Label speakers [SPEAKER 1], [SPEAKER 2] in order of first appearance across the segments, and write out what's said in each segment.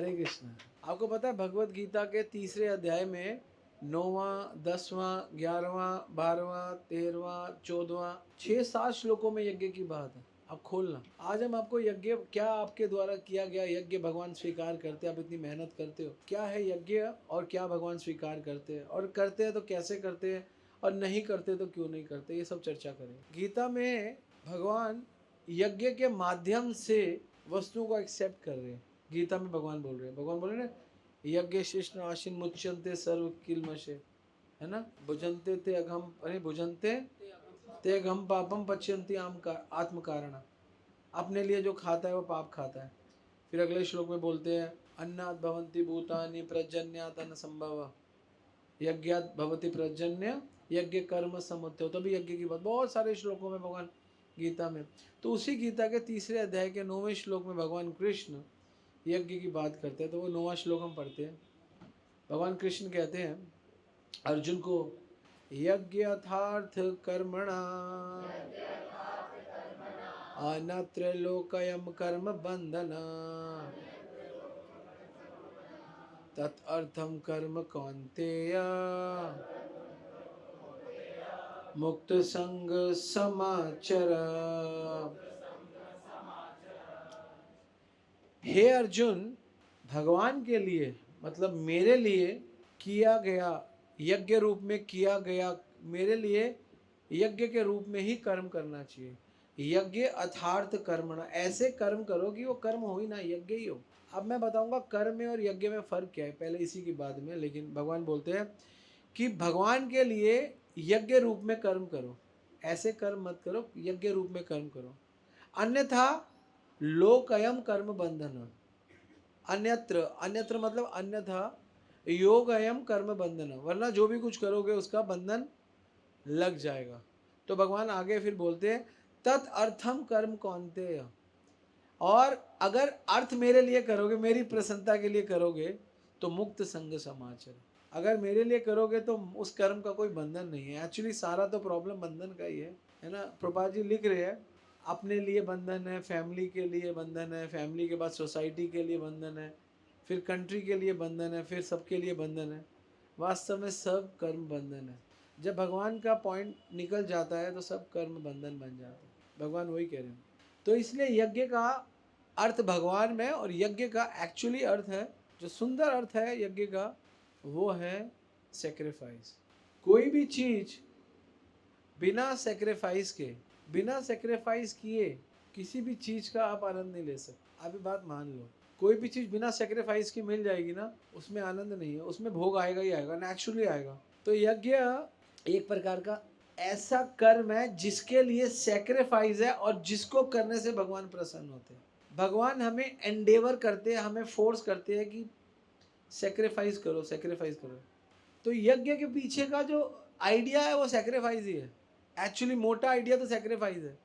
[SPEAKER 1] हरे कृष्ण। आपको पता है भगवत गीता के तीसरे अध्याय में 9वां, 10वां, 11वां, 12वां, 13वां, 14वां 6-7 श्लोकों में यज्ञ की बात है। आप खोलना। आज हम आपको यज्ञ क्या आपके द्वारा किया गया यज्ञ भगवान स्वीकार करते हैं। आप इतनी मेहनत करते हो, क्या है यज्ञ और क्या भगवान स्वीकार करते हैं, और करते हैं तो कैसे करते हैं, और नहीं करते तो क्यों नहीं करते, ये सब चर्चा करेंगे। गीता में भगवान यज्ञ के माध्यम से वस्तुओं को एक्सेप्ट कर रहे हैं। गीता में भगवान बोल रहे हैं, भगवान बोल रहे हैं यज्ञ शिष्ण आशीन मुच्यंते सर्व किलमशे, है ना। भुजंते ते अघम, अरे भुजंते ते अघम पापम पच्यंती आम का आत्म कारण। अपने लिए जो खाता है वो पाप खाता है। फिर अगले श्लोक में बोलते हैं अन्नात् भवन्ति भूतानि प्रजन्यात् अन्न संभव यज्ञात् भवति प्रजन्य यज्ञ कर्म समुद्धव। तभी यज्ञ की बात बहुत सारे श्लोकों में भगवान गीता में। तो उसी गीता के तीसरे अध्याय के 9वें श्लोक में भगवान कृष्ण यज्ञ की बात करते हैं। तो वो 9वां श्लोक हम पढ़ते हैं। भगवान कृष्ण कहते हैं अर्जुन को, यज्ञार्थार्थ कर्मणा अन्यत्र लोकयम कर्म बंधन तदर्थम कर्म कौन्तेय मुक्त संग समाचर। हे अर्जुन, भगवान के लिए मतलब मेरे लिए किया गया यज्ञ रूप में किया गया, मेरे लिए यज्ञ के रूप में ही कर्म करना चाहिए। यज्ञ अर्थार्थ कर्मणा, ऐसे कर्म करो कि वो कर्म हो ही ना, यज्ञ ही हो। अब मैं बताऊंगा कर्म में और यज्ञ में फर्क क्या है, पहले इसी की बाद में। लेकिन भगवान बोलते हैं कि भगवान के लिए यज्ञ रूप में कर्म करो, ऐसे कर्म मत करो, यज्ञ रूप में कर्म करो। अन्यथा लोकयम कर्म बंधन, अन्यत्र, अन्यत्र मतलब अन्यथा योग अयम कर्म बंधन, वरना जो भी कुछ करोगे उसका बंधन लग जाएगा। तो भगवान आगे फिर बोलते हैं तत् अर्थम कर्म कौन्तेय, और अगर अर्थ मेरे लिए करोगे, मेरी प्रसन्नता के लिए करोगे तो मुक्त संग समाचर। अगर मेरे लिए करोगे तो उस कर्म का कोई बंधन नहीं है। एक्चुअली सारा तो प्रॉब्लम बंधन का ही है ना। प्रभुपाद जी लिख रहे हैं अपने लिए बंधन है, फैमिली के लिए बंधन है, फैमिली के बाद सोसाइटी के लिए बंधन है, फिर कंट्री के लिए बंधन है, फिर सबके लिए बंधन है। वास्तव में सब कर्म बंधन है। जब भगवान का पॉइंट निकल जाता है तो सब कर्म बंधन बन जाते हैं। भगवान वही कह रहे हैं। तो इसलिए यज्ञ का अर्थ भगवान में, और यज्ञ का एक्चुअली अर्थ है, जो सुंदर अर्थ है यज्ञ का, वो है सेक्रीफाइस। कोई भी चीज बिना सेक्रीफाइस के, बिना सेक्रीफाइस किए किसी भी चीज का आप आनंद नहीं ले सकते। आप ये बात मान लो, कोई भी चीज बिना सेक्रीफाइस की मिल जाएगी ना, उसमें आनंद नहीं है, उसमें भोग आएगा ही आएगा, नेचुरली आएगा। तो यज्ञ एक प्रकार का ऐसा कर्म है जिसके लिए सेक्रीफाइस है, और जिसको करने से भगवान प्रसन्न होते हैं। भगवान हमें एंडेवर करते हैं, हमें फोर्स करते हैं कि सेक्रीफाइस करो, सेक्रीफाइस करो। तो यज्ञ के पीछे का जो आइडिया है वो सेक्रीफाइस ही है। एक्चुअली मोटा आइडिया तो सेक्रीफाइस है।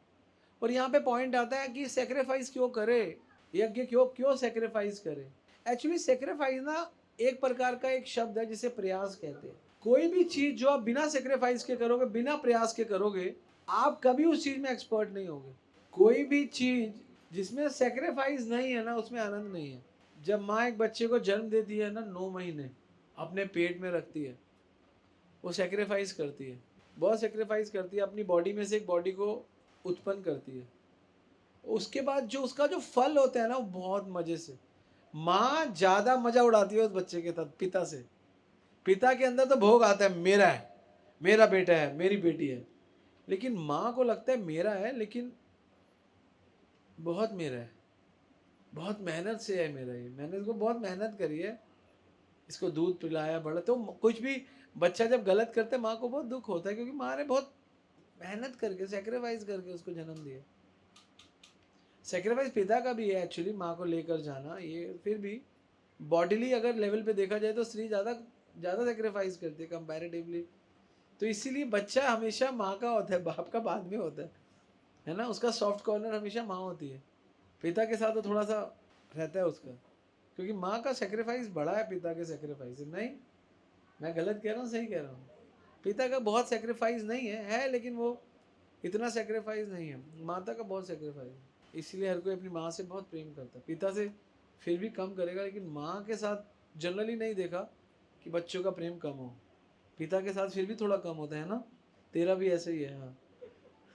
[SPEAKER 1] और यहाँ पे पॉइंट आता है कि सेक्रीफाइस क्यों करे, यज्ञ क्यों क्यों सेक्रीफाइस करे। एक्चुअली सेक्रीफाइस ना एक प्रकार का एक शब्द है जिसे प्रयास कहते हैं। कोई भी चीज जो आप बिना सेक्रीफाइस के करोगे, बिना प्रयास के करोगे, आप कभी उस चीज में एक्सपर्ट नहीं होगे। कोई भी चीज जिसमें सेक्रीफाइस नहीं है ना, उसमें आनंद नहीं है। जब माँ एक बच्चे को जन्म देती है ना, 9 महीने अपने पेट में रखती है, वो सेक्रीफाइस करती है, बहुत सेक्रीफाइस करती है, अपनी बॉडी में से एक बॉडी को उत्पन्न करती है। उसके बाद जो उसका जो फल होता है ना, वो बहुत मजे से, माँ ज्यादा मजा उड़ाती है उस बच्चे के साथ पिता से। पिता के अंदर तो भोग आता है, मेरा है, मेरा बेटा है, मेरी बेटी है, लेकिन माँ को लगता है मेरा है, लेकिन बहुत मेरा है, बहुत मेहनत से है मेरा, ये मैंने इसको बहुत मेहनत करी है, इसको दूध पिलाया बड़ा। तो कुछ भी बच्चा जब गलत करता है, माँ को बहुत दुख होता है, क्योंकि माँ ने बहुत मेहनत करके, सेक्रीफाइस करके उसको जन्म दिया। सेक्रीफाइस पिता का भी है एक्चुअली, माँ को लेकर जाना, ये फिर भी बॉडीली अगर लेवल पे देखा जाए तो स्त्री ज़्यादा ज़्यादा सेक्रीफाइस करती है कंपैरेटिवली। तो इसीलिए बच्चा हमेशा माँ का होता है, बाप का बाद में होता है ना। उसका सॉफ्ट कॉर्नर हमेशा माँ होती है। पिता के साथ तो थोड़ा सा रहता है उसका, क्योंकि माँ का सेक्रीफाइस बड़ा है पिता के सेक्रीफाइस से। नहीं, मैं गलत कह रहा हूँ, सही कह रहा हूँ। पिता का बहुत सेक्रीफाइस नहीं है, लेकिन वो इतना सेक्रीफाइस नहीं है। माता का बहुत सेक्रीफाइस है, इसलिए हर कोई अपनी माँ से बहुत प्रेम करता है, पिता से फिर भी कम करेगा, लेकिन माँ के साथ जनरली नहीं देखा कि बच्चों का प्रेम कम हो। पिता के साथ फिर भी थोड़ा कम होता है ना, तेरा भी ऐसे ही है। हाँ,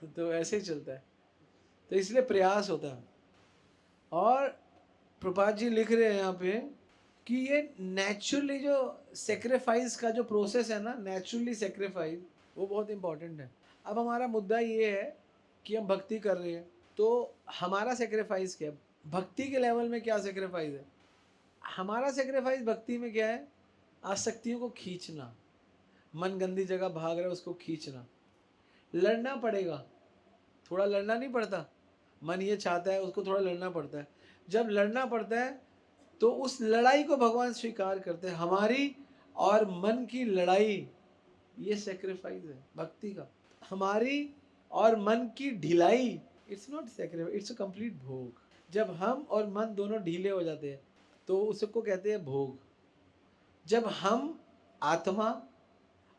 [SPEAKER 1] तो ऐसे ही चलता है, तो इसलिए प्रयास होता है। और प्रभात जी लिख रहे हैं यहाँ पे कि ये नेचुरली जो सेक्रीफाइस का जो प्रोसेस है ना, नेचुरली सेक्रीफाइस, वो बहुत इंपॉर्टेंट है। अब हमारा मुद्दा ये है कि हम भक्ति कर रहे हैं, तो हमारा सेक्रीफाइस क्या है? भक्ति के लेवल में क्या सेक्रीफाइस है? हमारा सेक्रीफाइस भक्ति में क्या है? आसक्तियों को खींचना, मन गंदी जगह भाग रहा है उसको खींचना। लड़ना पड़ेगा, थोड़ा लड़ना नहीं पड़ता? मन ये चाहता है, उसको थोड़ा लड़ना पड़ता है। जब लड़ना पड़ता है तो उस लड़ाई को भगवान स्वीकार करते हैं। हमारी और मन की लड़ाई, ये सेक्रीफाइस है भक्ति का। हमारी और मन की ढिलाई, it's not sacrifice, it's a complete भोग। जब हम और मन दोनों ढीले हो जाते हैं तो उसको कहते हैं भोग। जब हम आत्मा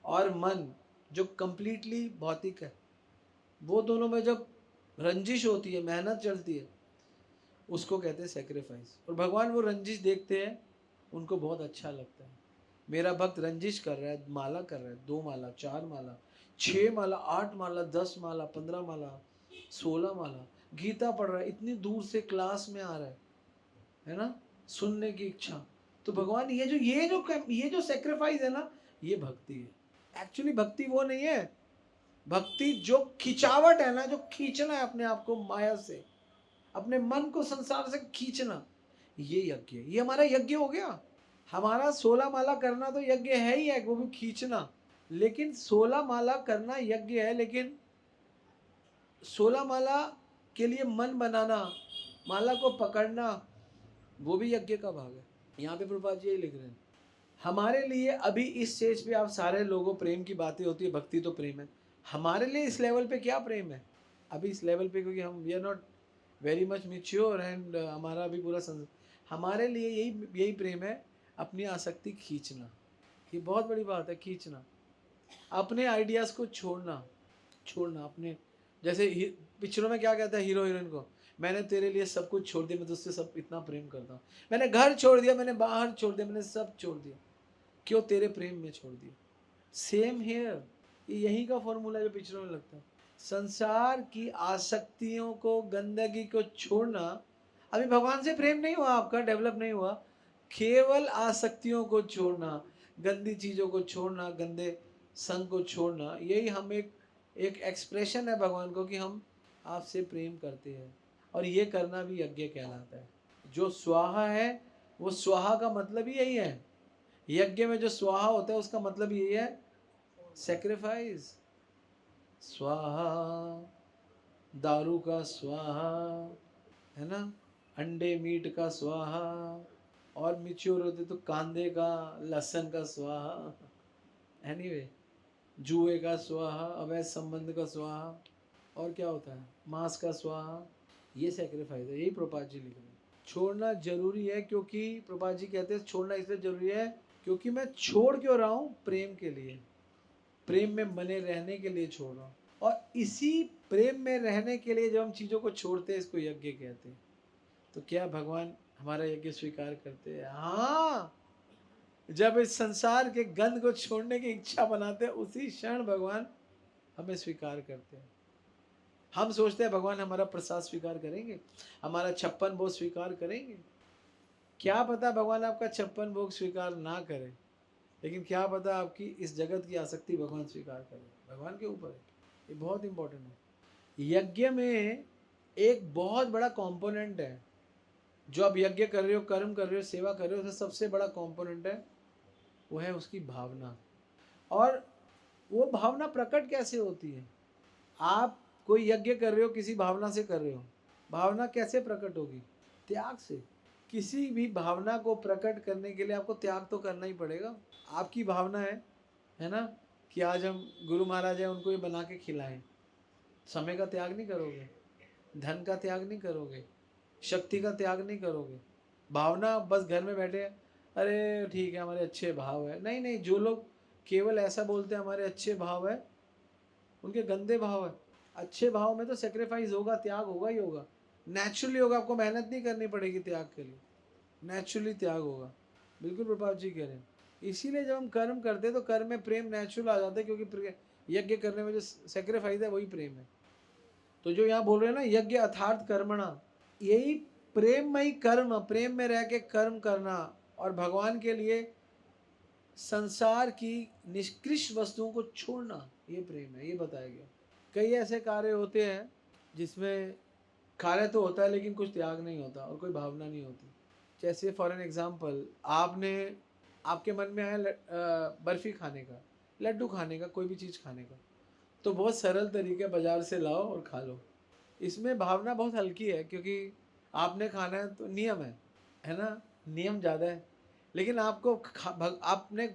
[SPEAKER 1] और मन जो कंप्लीटली भौतिक है, वो दोनों में जब रंजिश होती है, मेहनत चलती है, उसको कहते हैं सेक्रीफाइस। और भगवान वो रंजिश देखते हैं, उनको बहुत अच्छा लगता है। मेरा भक्त रंजिश कर रहा है, माला कर रहा है, 2 माला, 4 माला, 6 माला, 8 माला, 10 माला, 15 माला, 16 माला, गीता पढ़ रहा है, इतनी दूर से क्लास में आ रहा है ना, सुनने की इच्छा। तो भगवान ये जो सेक्रीफाइस है ना, ये भक्ति है। एक्चुअली भक्ति वो नहीं है। भक्ति जो खिंचावट है ना, जो खींचना है अपने आप को माया से, अपने मन को संसार से खींचना, ये यज्ञ है। ये हमारा यज्ञ हो गया। हमारा 16 माला करना तो यज्ञ है ही है, वो भी खींचना। लेकिन 16 माला करना यज्ञ है, लेकिन 16 माला के लिए मन बनाना, माला को पकड़ना, वो भी यज्ञ का भाग है। यहाँ पे प्रभुपाद जी यही लिख रहे हैं। हमारे लिए अभी इस स्टेज पे आप सारे लोगों, प्रेम की बातें होती है, भक्ति तो प्रेम है। हमारे लिए इस लेवल पे क्या प्रेम है अभी इस लेवल पे? क्योंकि हम we are not very much mature and हमारा अभी पूरा हमारे लिए यही प्रेम है, अपनी आसक्ति खींचना। ये बहुत बड़ी बात है, खींचना, अपने आइडियाज़ को छोड़ना अपने। जैसे पिक्चरों में क्या कहता है हीरो हीरोइन को, मैंने तेरे लिए सब कुछ छोड़ दिया, मैं तुझसे सब इतना प्रेम करता हूँ, मैंने घर छोड़ दिया, मैंने बाहर छोड़ दिया, मैंने सब छोड़ दिया, क्यों? तेरे प्रेम में छोड़ दिया। सेम हेयर, यही का फॉर्मूला जो पिक्चरों में लगता है। संसार की आसक्तियों को, गंदगी को छोड़ना। अभी भगवान से प्रेम नहीं हुआ आपका, डेवलप नहीं हुआ, केवल आसक्तियों को छोड़ना, गंदी चीज़ों को छोड़ना, गंदे संग को छोड़ना, यही हम एक एक्सप्रेशन है भगवान को कि हम आपसे प्रेम करते हैं। और ये करना भी यज्ञ कहलाता है। जो स्वाहा है, वो स्वाहा का मतलब ही यही है। यज्ञ में जो स्वाहा होता है उसका मतलब यही है, सेक्रीफाइस। स्वाहा, दारू का स्वाहा, है ना, अंडे मीट का स्वाहा, और मिच्योर होते तो कांदे का, लहसुन का स्वाहा, एनीवे, जुए का स्वाहा, अवैध संबंध का स्वाहा, और क्या होता है, मांस का स्वाहा। ये सेक्रीफाइस है, यही प्रभुपाद जी लिख रहे हैं। छोड़ना जरूरी है, क्योंकि प्रभुपाद जी कहते हैं छोड़ना इसलिए जरूरी है क्योंकि मैं छोड़ क्यों रहा हूँ? प्रेम के लिए, प्रेम में बने रहने के लिए छोड़ रहा हूँ। और इसी प्रेम में रहने के लिए जब हम चीज़ों को छोड़ते हैं, इसको यज्ञ कहते हैं। तो क्या भगवान हमारा यज्ञ स्वीकार करते हैं? हाँ, जब इस संसार के गंध को छोड़ने की इच्छा बनाते हैं, उसी क्षण भगवान हमें स्वीकार करते हैं। हम सोचते हैं भगवान हमारा प्रसाद स्वीकार करेंगे, हमारा 56 भोग स्वीकार करेंगे। क्या पता भगवान आपका 56 भोग स्वीकार ना करे, लेकिन क्या पता आपकी इस जगत की आसक्ति भगवान स्वीकार करे। भगवान के ऊपर है, ये बहुत इंपॉर्टेंट है। यज्ञ में एक बहुत बड़ा कंपोनेंट है, जो आप यज्ञ कर रहे हो, कर्म कर रहे हो, सेवा कर रहे हो, उसमें सबसे बड़ा कंपोनेंट है, वो है उसकी भावना। और वो भावना प्रकट कैसे होती है? आप कोई यज्ञ कर रहे हो, किसी भावना से कर रहे हो, भावना कैसे प्रकट होगी? त्याग से। किसी भी भावना को प्रकट करने के लिए आपको त्याग तो करना ही पड़ेगा। आपकी भावना है ना, कि आज हम गुरु महाराज हैं, उनको ये बना के खिलाएं, समय का त्याग नहीं करोगे, धन का त्याग नहीं करोगे, शक्ति का त्याग नहीं करोगे। भावना बस घर में बैठे, अरे ठीक है हमारे अच्छे भाव है, नहीं नहीं, जो लोग केवल ऐसा बोलते हैं हमारे अच्छे भाव है, उनके गंदे भाव है। अच्छे भाव में तो सेक्रीफाइस होगा, त्याग होगा ही होगा, नेचुरली होगा, आपको मेहनत नहीं करनी पड़ेगी त्याग के लिए। नेचुरली त्याग होगा। बिल्कुल प्रभात जी कह रहे हैं। इसीलिए जब हम कर्म करते हैं तो कर्म में प्रेम नेचुरल आ जाता है, क्योंकि यज्ञ करने में जो सेक्रीफाइस है वही प्रेम है। तो जो यहाँ बोल रहे हैं ना यज्ञ अर्थात कर्मणा, यही प्रेममय कर्म, प्रेम में रह के कर्म करना और भगवान के लिए संसार की निष्कृष्ट वस्तुओं को छोड़ना, ये प्रेम है, ये बताया गया। कई ऐसे कार्य होते हैं जिसमें कार्य तो होता है लेकिन कुछ त्याग नहीं होता और कोई भावना नहीं होती। जैसे फॉर एन एग्जाम्पल, आपके मन में आया बर्फ़ी खाने का, लड्डू खाने का, कोई भी चीज़ खाने का, तो बहुत सरल तरीका, बाज़ार से लाओ और खा लो। इसमें भावना बहुत हल्की है, क्योंकि आपने खाना है तो नियम है ना, नियम ज़्यादा है। लेकिन आपको आपने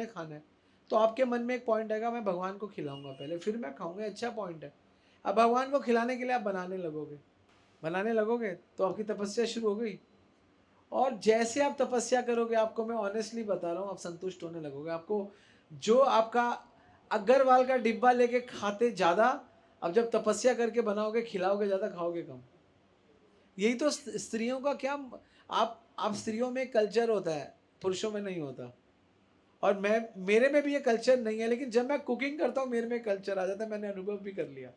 [SPEAKER 1] खाना है तो आपके मन में एक पॉइंट आएगा, मैं भगवान को खिलाऊंगा पहले फिर मैं खाऊंगा, अच्छा पॉइंट है। अब भगवान को खिलाने के लिए आप बनाने लगोगे तो आपकी तपस्या शुरू हो गई। और जैसे आप तपस्या करोगे, आपको मैं ऑनेस्टली बता रहा हूँ, आप संतुष्ट होने लगोगे। आपको जो आपका अग्रवाल का डिब्बा लेके खाते ज़्यादा, अब जब तपस्या करके बनाओगे, खिलाओगे ज़्यादा, खाओगे कम। यही तो स्त्रियों का क्या, आप स्त्रियों में कल्चर होता है, पुरुषों में नहीं होता। और मेरे में भी ये कल्चर नहीं है, लेकिन जब मैं कुकिंग करता हूँ मेरे में कल्चर आ जाता है, मैंने अनुभव भी कर लिया।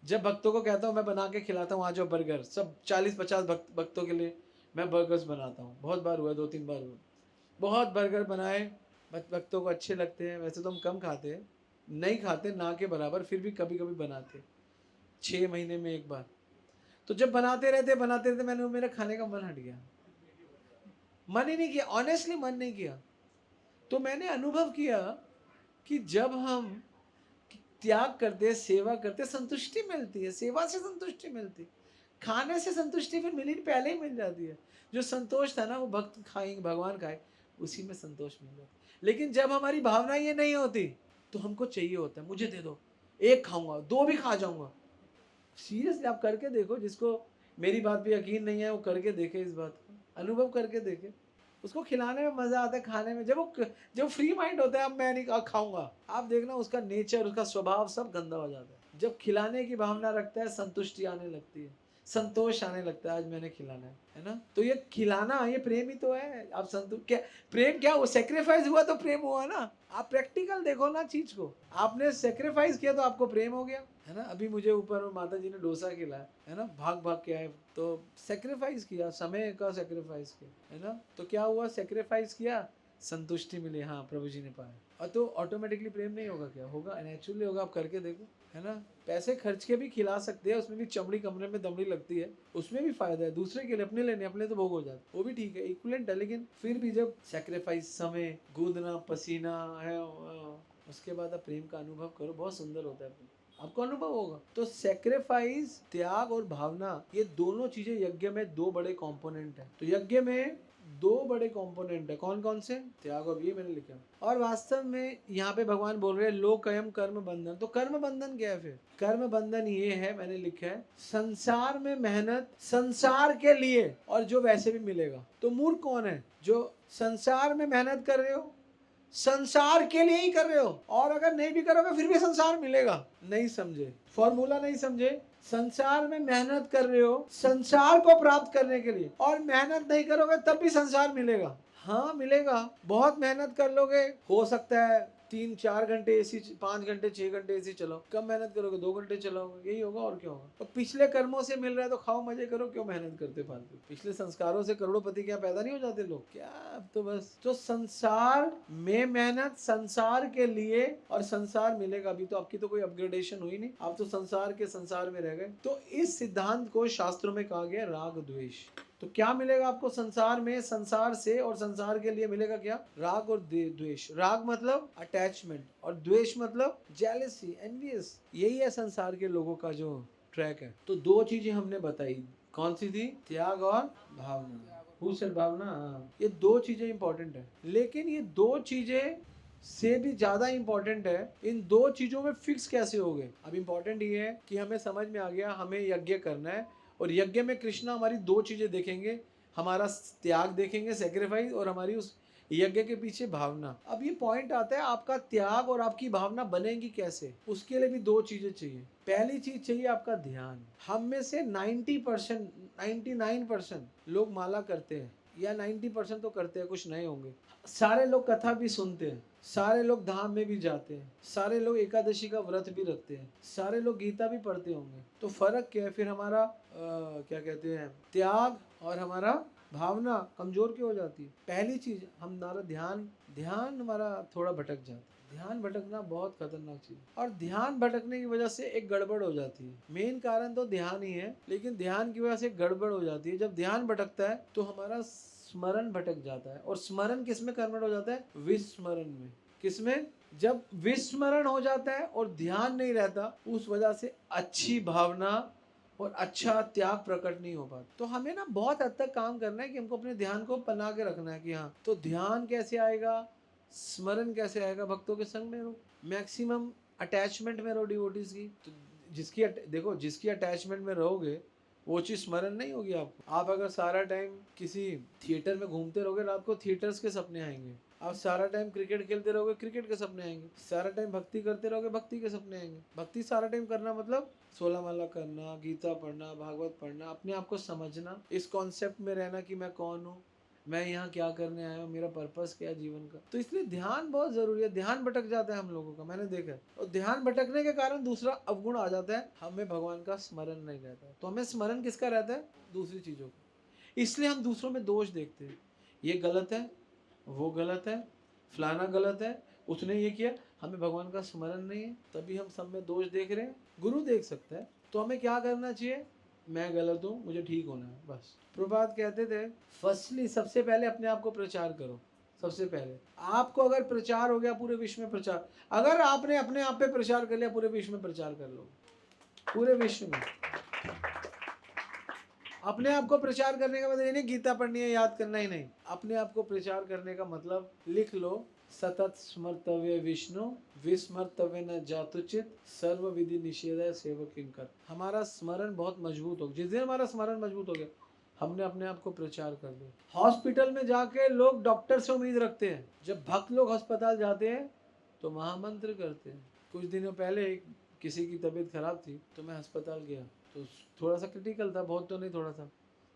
[SPEAKER 1] जब भक्तों को कहता हूँ मैं बना के खिलाता हूँ, आ जाओ बर्गर, सब 40-50 भक्तों के लिए मैं बर्गर्स बनाता हूँ। बहुत बार हुआ, 2-3 बार हुआ, बहुत बर्गर बनाए, भक्तों को अच्छे लगते हैं। वैसे तो हम कम खाते हैं, नहीं खाते ना के बराबर, फिर भी कभी कभी बनाते, 6 महीने में एक बार। तो जब बनाते रहते मैंने, मेरा खाने का मन हट गया, मन ही नहीं किया, ऑनेस्टली मन नहीं किया। तो मैंने अनुभव किया कि जब हम त्याग करते, सेवा करते, संतुष्टि मिलती है, सेवा से संतुष्टि मिलती है। खाने से संतुष्टि फिर मिली पहले ही मिल जाती है। जो संतोष था ना वो भक्त खाएंगे, भगवान खाए, उसी में संतोष मिल जाता है। लेकिन जब हमारी भावना ये नहीं होती तो हमको चाहिए होता है, मुझे दे दो, एक खाऊंगा, 2 भी खा जाऊंगा। सीरियसली आप करके देखो, जिसको मेरी बात पे यकीन नहीं है वो करके देखे, इस बात को अनुभव करके देखे। उसको खिलाने में मजा आता है, खाने में जब फ्री माइंड होता है, अब मैं नहीं खाऊंगा, आप देखना उसका नेचर, उसका स्वभाव सब गंदा हो जाता है। जब खिलाने की भावना रखता है, संतुष्टि आने लगती है, संतोष आने लगता है, आज मैंने खिलाना है ना। तो ये खिलाना, ये प्रेम ही तो है। आप संतुष्ट क्या, प्रेम क्या, वो सेक्रीफाइस हुआ तो प्रेम हुआ ना। आप प्रैक्टिकल देखो ना चीज को, आपने सेक्रीफाइस किया तो आपको प्रेम हो गया, है ना। अभी मुझे ऊपर माता जी ने डोसा खिलाया, है ना, भाग भाग के आए, तो सेक्रीफाइस किया, समय का सेक्रीफाइस किया, है ना। तो क्या हुआ, सेक्रीफाइस किया, संतुष्टि मिली, हाँ प्रभु जी ने पाया। और तो ऑटोमेटिकली प्रेम नहीं होगा क्या, होगा, नेचुरली होगा। आप करके देखो, है ना। पैसे खर्च के भी खिला सकते हैं, उसमें भी चमड़ी कमरे में दमड़ी लगती है, उसमें भी फायदा है। दूसरे के लिए, अपने लेने, अपने तो भोग हो जाते, वो भी ठीक है, इक्विवेलेंट है। लेकिन फिर भी जब सेक्रीफाइस, समय, गूंदना, पसीना है, उसके बाद आप प्रेम का अनुभव करो, बहुत सुंदर होता है, आपको अनुभव होगा। तो सेक्रीफाइस, त्याग और भावना, ये दोनों चीजें यज्ञ में 2 बड़े कंपोनेंट है। तो यज्ञ में 2 बड़े कंपोनेंट है, कौन कौन से, त्याग और, ये मैंने लिखा। और वास्तव में यहाँ पे भगवान बोल रहे हैं लोकयम कर्म बंधन। तो कर्म बंधन क्या है फिर, कर्म बंधन ये है, मैंने लिखा है, संसार में मेहनत, संसार के लिए, और जो वैसे भी मिलेगा। तो मूर्ख कौन है, जो संसार में मेहनत कर रहे हो, संसार के लिए ही कर रहे हो, और अगर नहीं भी करोगे फिर भी संसार मिलेगा। नहीं समझे, फॉर्मूला नहीं समझे। संसार में मेहनत कर रहे हो संसार को प्राप्त करने के लिए, और मेहनत नहीं करोगे तब भी संसार मिलेगा। हाँ मिलेगा, बहुत मेहनत कर लोगे, हो सकता है 3-4 घंटे एसी, 5 घंटे 6 घंटे एसी चलाओ। कम मेहनत करोगे 2 घंटे चलाओगे, यही होगा और क्या होगा। तो पिछले कर्मों से मिल रहा है तो खाओ, मजे करो, क्यों मेहनत करते फालतू। पिछले संस्कारों से करोड़पति क्या पैदा नहीं हो जाते लोग क्या। अब तो बस, तो संसार में मेहनत, संसार के लिए, और संसार मिलेगा। अभी तो आपकी तो कोई अपग्रेडेशन हुई नहीं, आप तो संसार के संसार में रह गए। तो इस सिद्धांत को शास्त्रों में कहा गया राग द्वेष। तो क्या मिलेगा आपको संसार में, संसार से और संसार के लिए मिलेगा क्या, राग और द्वेष। राग मतलब अटैचमेंट, और द्वेष मतलब जेलसी, एनवियस। यही है संसार के लोगों का जो ट्रैक है। तो 2 चीजें हमने बताई, कौन सी थी, त्याग और भावना। भावना, हाँ, ये 2 चीजें इंपॉर्टेंट है। लेकिन ये 2 चीजें से भी ज्यादा इंपॉर्टेंट है, इन 2 चीजों में फिक्स कैसे हो गए। अब इंपॉर्टेंट ये है कि हमें समझ में आ गया, हमें यज्ञ करना है, और यज्ञ में कृष्णा हमारी 2 चीजें देखेंगे, हमारा त्याग देखेंगे, सेक्रीफाइस, और हमारी उस यज्ञ के पीछे भावना। अब ये पॉइंट आता है, आपका त्याग और आपकी भावना बनेगी कैसे? उसके लिए भी दो चीजें चाहिए। पहली चीज चाहिए आपका ध्यान। हम में से 90%, 99% लोग माला करते हैं, या 90% तो करते हैं, कुछ नए होंगे। सारे लोग कथा भी सुनते हैं, सारे लोग धाम में भी जाते हैं, सारे लोग एकादशी का व्रत भी रखते हैं, सारे लोग गीता भी पढ़ते होंगे। तो फर्क क्या है फिर? हमारा क्या कहते हैं, त्याग और हमारा भावना कमजोर क्यों हो जाती है? पहली चीज, हमारा ध्यान हमारा थोड़ा भटक जाता है। ध्यान भटकना बहुत खतरनाक चीज है, और ध्यान भटकने की वजह से एक गड़बड़ हो जाती है। मेन कारण तो ध्यान ही है, लेकिन ध्यान की वजह से गड़बड़ हो जाती है। जब ध्यान भटकता है तो हमारा स्मरण भटक जाता है, और स्मरण किस में कन्वर्ट हो जाता है? विस्मरण में। किसमें? जब विस्मरण हो जाता है और ध्यान नहीं रहता, उस वजह से अच्छी भावना और अच्छा त्याग प्रकट नहीं हो पाता। तो हमें ना बहुत हद तक काम करना है कि हमको अपने ध्यान को बना के रखना है कि हाँ, तो ध्यान कैसे आएगा, स्मरण कैसे आएगा? भक्तों के संग में रहो, मैक्सिमम अटैचमेंट में रहो डिवोटीज की। तो देखो, जिसकी अटैचमेंट में रहोगे वो चीज स्मरण नहीं होगी आपको। आप अगर सारा टाइम किसी थिएटर में घूमते रहोगे, रात को थिएटर्स के सपने आएंगे। आप सारा टाइम क्रिकेट खेलते रहोगे, क्रिकेट के सपने आएंगे। सारा टाइम भक्ति करते रहोगे, भक्ति के सपने आएंगे। भक्ति सारा टाइम करना मतलब 16 माला करना, गीता पढ़ना, भागवत पढ़ना, अपने आप को समझना, इस कॉन्सेप्ट में रहना कि मैं कौन हूँ, मैं यहाँ क्या करने आया हूँ, मेरा पर्पस क्या है जीवन का। तो इसलिए ध्यान बहुत जरूरी है। ध्यान भटक जाता है हम लोगों का, मैंने देखा है। और ध्यान भटकने के कारण दूसरा अवगुण आ जाता है, हमें भगवान का स्मरण नहीं रहता है। तो हमें स्मरण किसका रहता है? दूसरी चीजों का। इसलिए हम दूसरों में दोष देखते हैं, ये गलत है, वो गलत है, फलाना गलत है, उसने ये किया। हमें भगवान का स्मरण नहीं है, तभी हम सब में दोष देख रहे हैं। गुरु देख सकता है। तो हमें क्या करना चाहिए? मैं गलत हूँ, मुझे ठीक होना है, बस। प्रभुपाद कहते थे, फर्स्टली, सबसे पहले अपने आप को प्रचार करो। सबसे पहले आपको अगर प्रचार हो गया, पूरे विश्व में प्रचार, अगर आपने अपने आप पे प्रचार कर लिया, पूरे विश्व में प्रचार कर लो। पूरे विश्व में अपने आप को प्रचार करने का मतलब ये नहीं गीता पढ़नी है, याद करना ही नहीं। अपने आप को प्रचार करने का मतलब लिख लो, सतत स्मर्तव्य विष्णु, विस्मर्तव्य न जातुचित, सर्व विधि निषेध सेवक किंकर। हमारा स्मरण बहुत मजबूत हो। जिस दिन हमारा स्मरण मजबूत हो गया, हमने अपने आप को प्रचार कर दिया। हॉस्पिटल में जाके लोग डॉक्टर से उम्मीद रखते हैं, जब भक्त लोग अस्पताल जाते हैं तो महामंत्र करते हैं। कुछ दिनों पहले किसी की तबीयत खराब थी, तो मैं अस्पताल गया, तो थोड़ा सा क्रिटिकल था, बहुत तो नहीं, थोड़ा सा।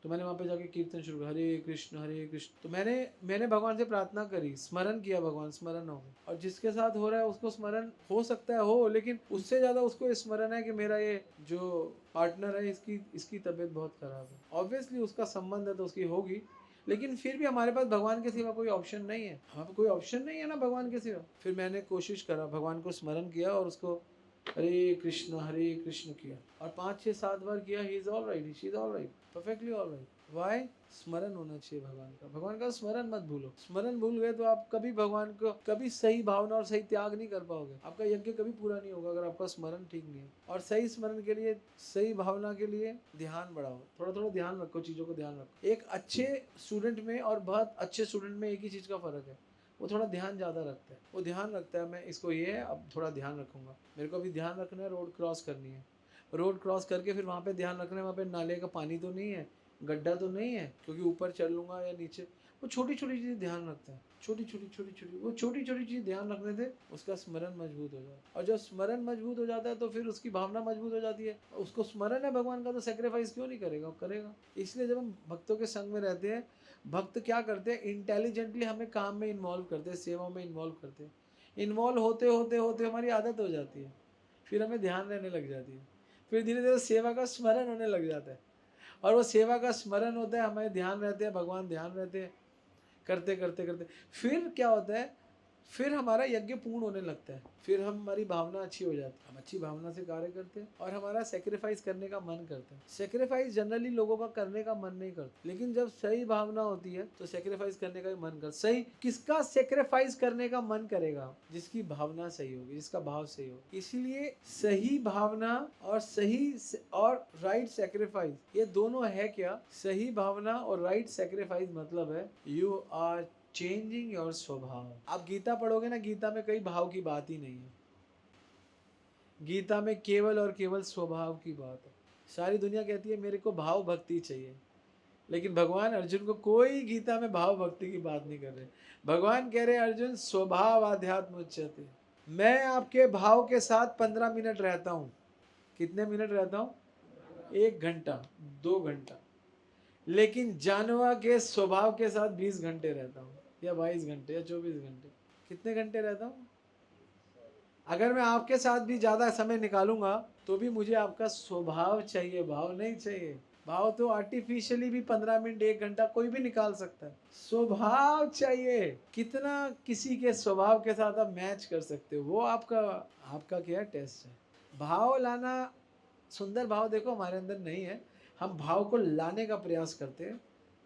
[SPEAKER 1] तो मैंने वहाँ पे जाके कीर्तन शुरू किया, हरे कृष्ण हरे कृष्ण। तो मैंने भगवान से प्रार्थना करी, स्मरण किया, भगवान स्मरण हो। और जिसके साथ हो रहा है उसको स्मरण हो सकता है हो, लेकिन उससे ज़्यादा उसको स्मरण है कि मेरा ये जो पार्टनर है, इसकी तबीयत बहुत खराब है। ऑब्वियसली उसका संबंध है तो उसकी होगी, लेकिन फिर भी हमारे पास भगवान के सिवा कोई ऑप्शन नहीं है। हमारे पास कोई ऑप्शन नहीं है ना भगवान के सिवा। फिर मैंने कोशिश करा, भगवान को स्मरण किया और उसको हरे कृष्ण किया, और 5-6-7 बार किया। He is all right, she is all right, perfectly all right. Why? स्मरण होना चाहिए भगवान का। भगवान का स्मरण मत भूलो। स्मरण भूल गए तो आप कभी भगवान को, कभी सही भावना और सही त्याग नहीं कर पाओगे। आपका यज्ञ कभी पूरा नहीं होगा अगर आपका स्मरण ठीक नहीं है। और सही स्मरण के लिए, सही भावना के लिए ध्यान बढ़ाओ, थोड़ा थोड़ा ध्यान रखो, चीज़ों को ध्यान रखो। एक अच्छे स्टूडेंट में और बहुत अच्छे स्टूडेंट में एक ही चीज़ का फ़र्क है, वो थोड़ा ध्यान ज़्यादा रखता है। वो ध्यान रखता है, मैं इसको ये है, अब थोड़ा ध्यान रखूँगा, मेरे को अभी ध्यान रखना है, रोड क्रॉस करनी है। रोड क्रॉस करके फिर वहाँ पे ध्यान रखना है, वहाँ पे नाले का पानी तो नहीं है, गड्ढा तो नहीं है, क्योंकि ऊपर चल लूँगा या नीचे। वो छोटी छोटी चीज़ें ध्यान रखता है, छोटी छोटी चीज़ ध्यान रखने से उसका स्मरण मजबूत हो जाता है। और जब स्मरण मजबूत हो जाता है तो फिर उसकी भावना मजबूत हो जाती है। उसको स्मरण है भगवान का, तो सेक्रीफाइस क्यों नहीं करेगा? करेगा। इसलिए जब हम भक्तों के संग में रहते हैं, भक्त क्या करते हैं, इंटेलिजेंटली हमें काम में इन्वॉल्व करते हैं, सेवा में इन्वॉल्व करते हैं। इन्वॉल्व होते होते होते हमारी आदत हो जाती है, फिर हमें ध्यान रहने लग जाती है, फिर धीरे धीरे सेवा का स्मरण होने लग जाता है। और वो सेवा का स्मरण होता है, हमें ध्यान रहते हैं, भगवान ध्यान रहते हैं, करते करते करते फिर क्या होता है, फिर हमारा यज्ञ पूर्ण होने लगता है। फिर हमारी भावना अच्छी हो जाती है, हम अच्छी भावना से कार्य करते हैं, और हमारा सेक्रीफाइस करने का मन करता है। सेक्रीफाइस जनरली लोगों का करने का मन नहीं करता, लेकिन जब सही भावना होती है तो सेक्रीफाइस करने का भी मन करता। सही किसका सेक्रीफाइस करने का मन करेगा? जिसकी भावना सही होगी, जिसका भाव सही होगा। इसीलिए सही भावना और और राइट सेक्रीफाइस, ये दोनों है क्या? सही भावना और राइट सेक्रीफाइस मतलब है यू आर चेंजिंग योर स्वभाव। आप गीता पढ़ोगे ना, गीता में कई भाव की बात ही नहीं है। गीता में केवल और केवल स्वभाव की बात है। सारी दुनिया कहती है मेरे को भाव भक्ति चाहिए, लेकिन भगवान अर्जुन को कोई गीता में भाव भक्ति की बात नहीं कर रहे। भगवान कह रहे अर्जुन स्वभाव आध्यात्म उच्यते, मैं आपके भाव के साथ 15 मिनट रहता हूँ। कितने मिनट रहता हूँ? 1 घंटा, 2 घंटा। लेकिन जानवर के स्वभाव के साथ 20 घंटे रहता हूँ, या 22 घंटे, या 24 घंटे। कितने घंटे रहता हूँ? अगर मैं आपके साथ भी ज़्यादा समय निकालूंगा तो भी मुझे आपका स्वभाव चाहिए, भाव नहीं चाहिए। भाव तो आर्टिफिशियली भी 15 मिनट 1 घंटा कोई भी निकाल सकता है। स्वभाव चाहिए। कितना किसी के स्वभाव के साथ आप मैच कर सकते हो, वो आपका क्या टेस्ट है। भाव लाना, सुंदर भाव देखो हमारे अंदर नहीं है, हम भाव को लाने का प्रयास करते हैं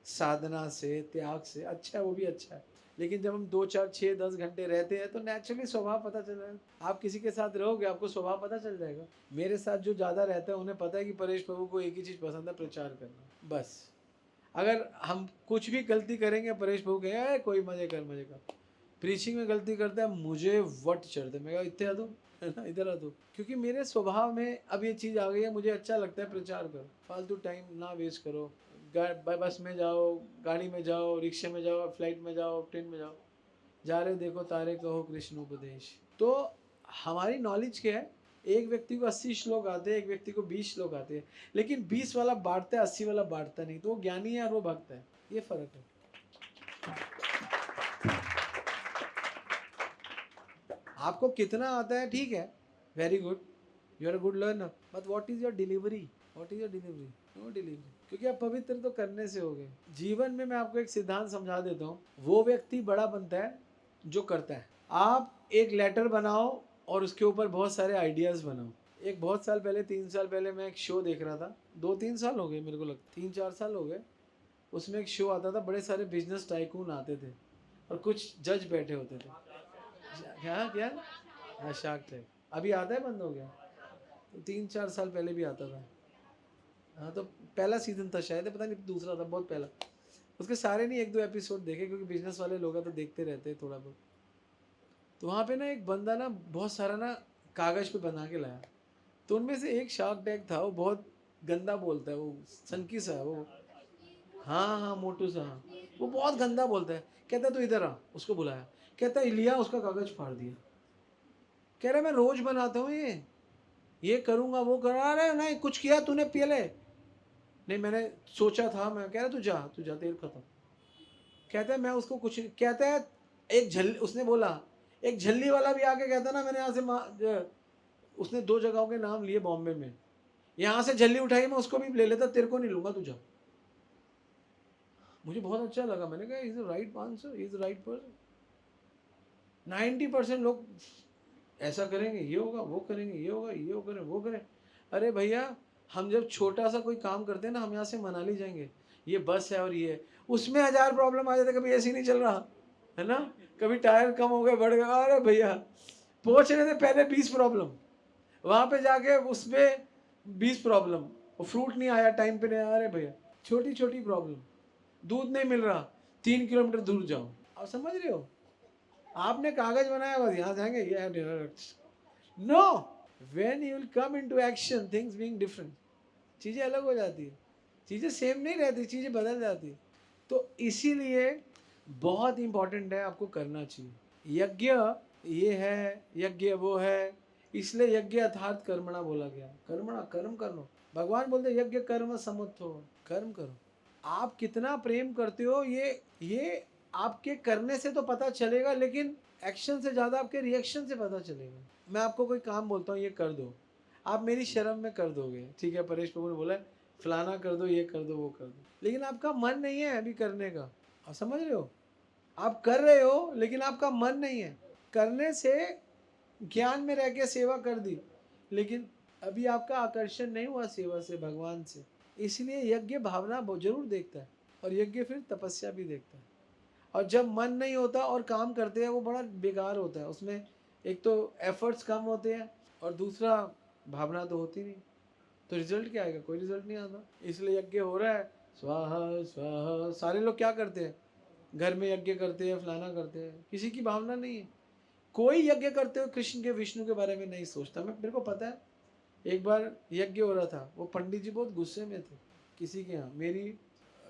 [SPEAKER 1] साधना से, त्याग से। अच्छा है, वो भी अच्छा है। लेकिन जब हम 2 4 6 10 घंटे रहते हैं तो नेचुरली स्वभाव पता चल जाएगा। आप किसी के साथ रहोगे आपको स्वभाव पता चल जाएगा। मेरे साथ जो ज़्यादा रहता है उन्हें पता है कि परेश प्रभु को एक ही चीज़ पसंद है, प्रचार करना, बस। अगर हम कुछ भी गलती करेंगे, परेश प्रभु कहेंगे कोई मजे कर, मजे कर। प्रीचिंग में गलती करता है, मुझे वट चढ़ते, मैं इतने आ दो, है ना, इधर आ दो। क्योंकि मेरे स्वभाव में अब ये चीज़ आ गई है, मुझे अच्छा लगता है प्रचार करो। फालतू टाइम ना वेस्ट करो। बस में जाओ, गाड़ी में जाओ, रिक्शे में जाओ, फ्लाइट में जाओ, ट्रेन में जाओ, जा रहे देखो तारे, कहो कृष्ण उपदेश। तो हमारी नॉलेज क्या है, एक व्यक्ति को 80 श्लोक आते हैं, एक व्यक्ति को 20 श्लोक आते हैं, लेकिन 20 वाला बांटता है, 80 वाला बांटता नहीं। तो वो ज्ञानी है और वो भक्त है, ये फर्क है। आपको कितना आता है ठीक है, very good, you are a good learner, but what is your delivery? What is your delivery? No delivery. क्योंकि आप पवित्र तो करने से हो गए। जीवन में मैं आपको एक सिद्धांत समझा देता हूँ, वो व्यक्ति बड़ा बनता है जो करता है। आप एक लेटर बनाओ और उसके ऊपर बहुत सारे आइडियाज़ बनाओ। एक बहुत साल पहले, 3 साल पहले मैं एक शो देख रहा था, 2-3 साल हो गए मेरे को लगता, 3-4 साल हो गए। उसमें एक शो आता था, बड़े सारे बिजनेस टाइकून आते थे और कुछ जज बैठे होते थे। क्या क्या? हाँ, शार्क टैंक। अभी आता है, बंद हो गया। तो 3-4 साल पहले भी आता था। हाँ, तो पहला सीजन था शायद, पता नहीं दूसरा था, बहुत पहला। उसके सारे नहीं, 1-2 एपिसोड देखे, क्योंकि बिजनेस वाले लोग तो देखते रहते हैं थोड़ा बहुत। तो वहाँ पे ना एक बंदा ना बहुत सारा ना कागज़ पे बना के लाया। तो उनमें से एक शार्क टैंक था, वो बहुत गंदा बोलता है, वो सनकी सा है वो। हाँ हाँ, मोटू सा, हाँ। वो बहुत गंदा बोलता है। कहता तू इधर आ, उसको बुलाया। कहता लिया, उसका कागज़ फाड़ दिया। कह रहा मैं रोज बनाता हूँ ये करूँगा, वो करा रहे नहीं, कुछ किया तूने पहले? नहीं, मैंने सोचा था। मैं कह रहा तू जा, तेल खत्म। कहता है मैं उसको कुछ, कहता है एक झल्ली, उसने बोला एक झल्ली वाला भी आके कहता ना, मैंने यहाँ से उसने 2 जगहों के नाम लिए बॉम्बे में, यहाँ से झल्ली उठाई, मैं उसको भी ले लेता, तेरे को नहीं लूंगा, तू जा। मुझे बहुत अच्छा लगा, मैंने कहा is right answer, is right person. 90% लोग ऐसा करेंगे, ये होगा, वो करेंगे, ये होगा, ये करें, वो करें। अरे भैया, हम जब छोटा सा कोई काम करते हैं ना, हम यहाँ से मनाली जाएंगे, ये बस है और ये है, उसमें 1000 प्रॉब्लम आ जाते, कभी ऐसी नहीं चल रहा है ना, कभी टायर कम हो गए, बढ़ गए, अरे भैया पहुँचने से पहले 20 प्रॉब्लम, वहाँ पे जाके उसमें 20 प्रॉब्लम, वो फ्रूट नहीं आया टाइम पे नहीं आया, अरे भैया छोटी छोटी प्रॉब्लम, दूध नहीं मिल रहा, 3 किलोमीटर दूर जाओ। आप समझ रहे हो, आपने कागज बनाया, बस यहाँ जाएंगे, ये no, when you will come into action, things being different, चीज़ें अलग हो जाती है, चीज़ें सेम नहीं रहती, चीज़ें बदल जाती है। तो इसीलिए बहुत इंपॉर्टेंट है, आपको करना चाहिए। यज्ञ ये है, यज्ञ वो है, इसलिए यज्ञ अर्थात कर्मणा बोला गया। कर्मणा, कर्म करो। भगवान बोलते यज्ञ कर्म समुत्थो, कर्म करो। आप कितना प्रेम करते हो ये आपके करने से तो पता चलेगा, लेकिन एक्शन से ज़्यादा आपके रिएक्शन से पता चलेगा। मैं आपको कोई काम बोलता हूँ, ये कर दो, आप मेरी शर्म में कर दोगे, ठीक है, परेश प्रभु ने बोला फलाना कर दो, ये कर दो, वो कर दो, लेकिन आपका मन नहीं है अभी करने का। आप समझ रहे हो, आप कर रहे हो लेकिन आपका मन नहीं है करने से। ज्ञान में रह के सेवा कर दी, लेकिन अभी आपका आकर्षण नहीं हुआ सेवा से, भगवान से। इसलिए यज्ञ भावना जरूर देखता है, और यज्ञ फिर तपस्या भी देखता है। और जब मन नहीं होता और काम करते हैं, वो बड़ा बेकार होता है। उसमें एक तो एफर्ट्स कम होते हैं, और दूसरा भावना तो होती नहीं, तो रिजल्ट क्या आएगा? कोई रिजल्ट नहीं आता। इसलिए यज्ञ हो रहा है, स्वाहा स्वाहा, सारे लोग क्या करते हैं, घर में यज्ञ करते हैं, फलाना करते हैं, किसी की भावना नहीं है। कोई यज्ञ करते हो कृष्ण के, विष्णु के बारे में नहीं सोचता। मेरे को पता है, एक बार यज्ञ हो रहा था, वो पंडित जी बहुत गुस्से में थे किसी के यहाँ। मेरी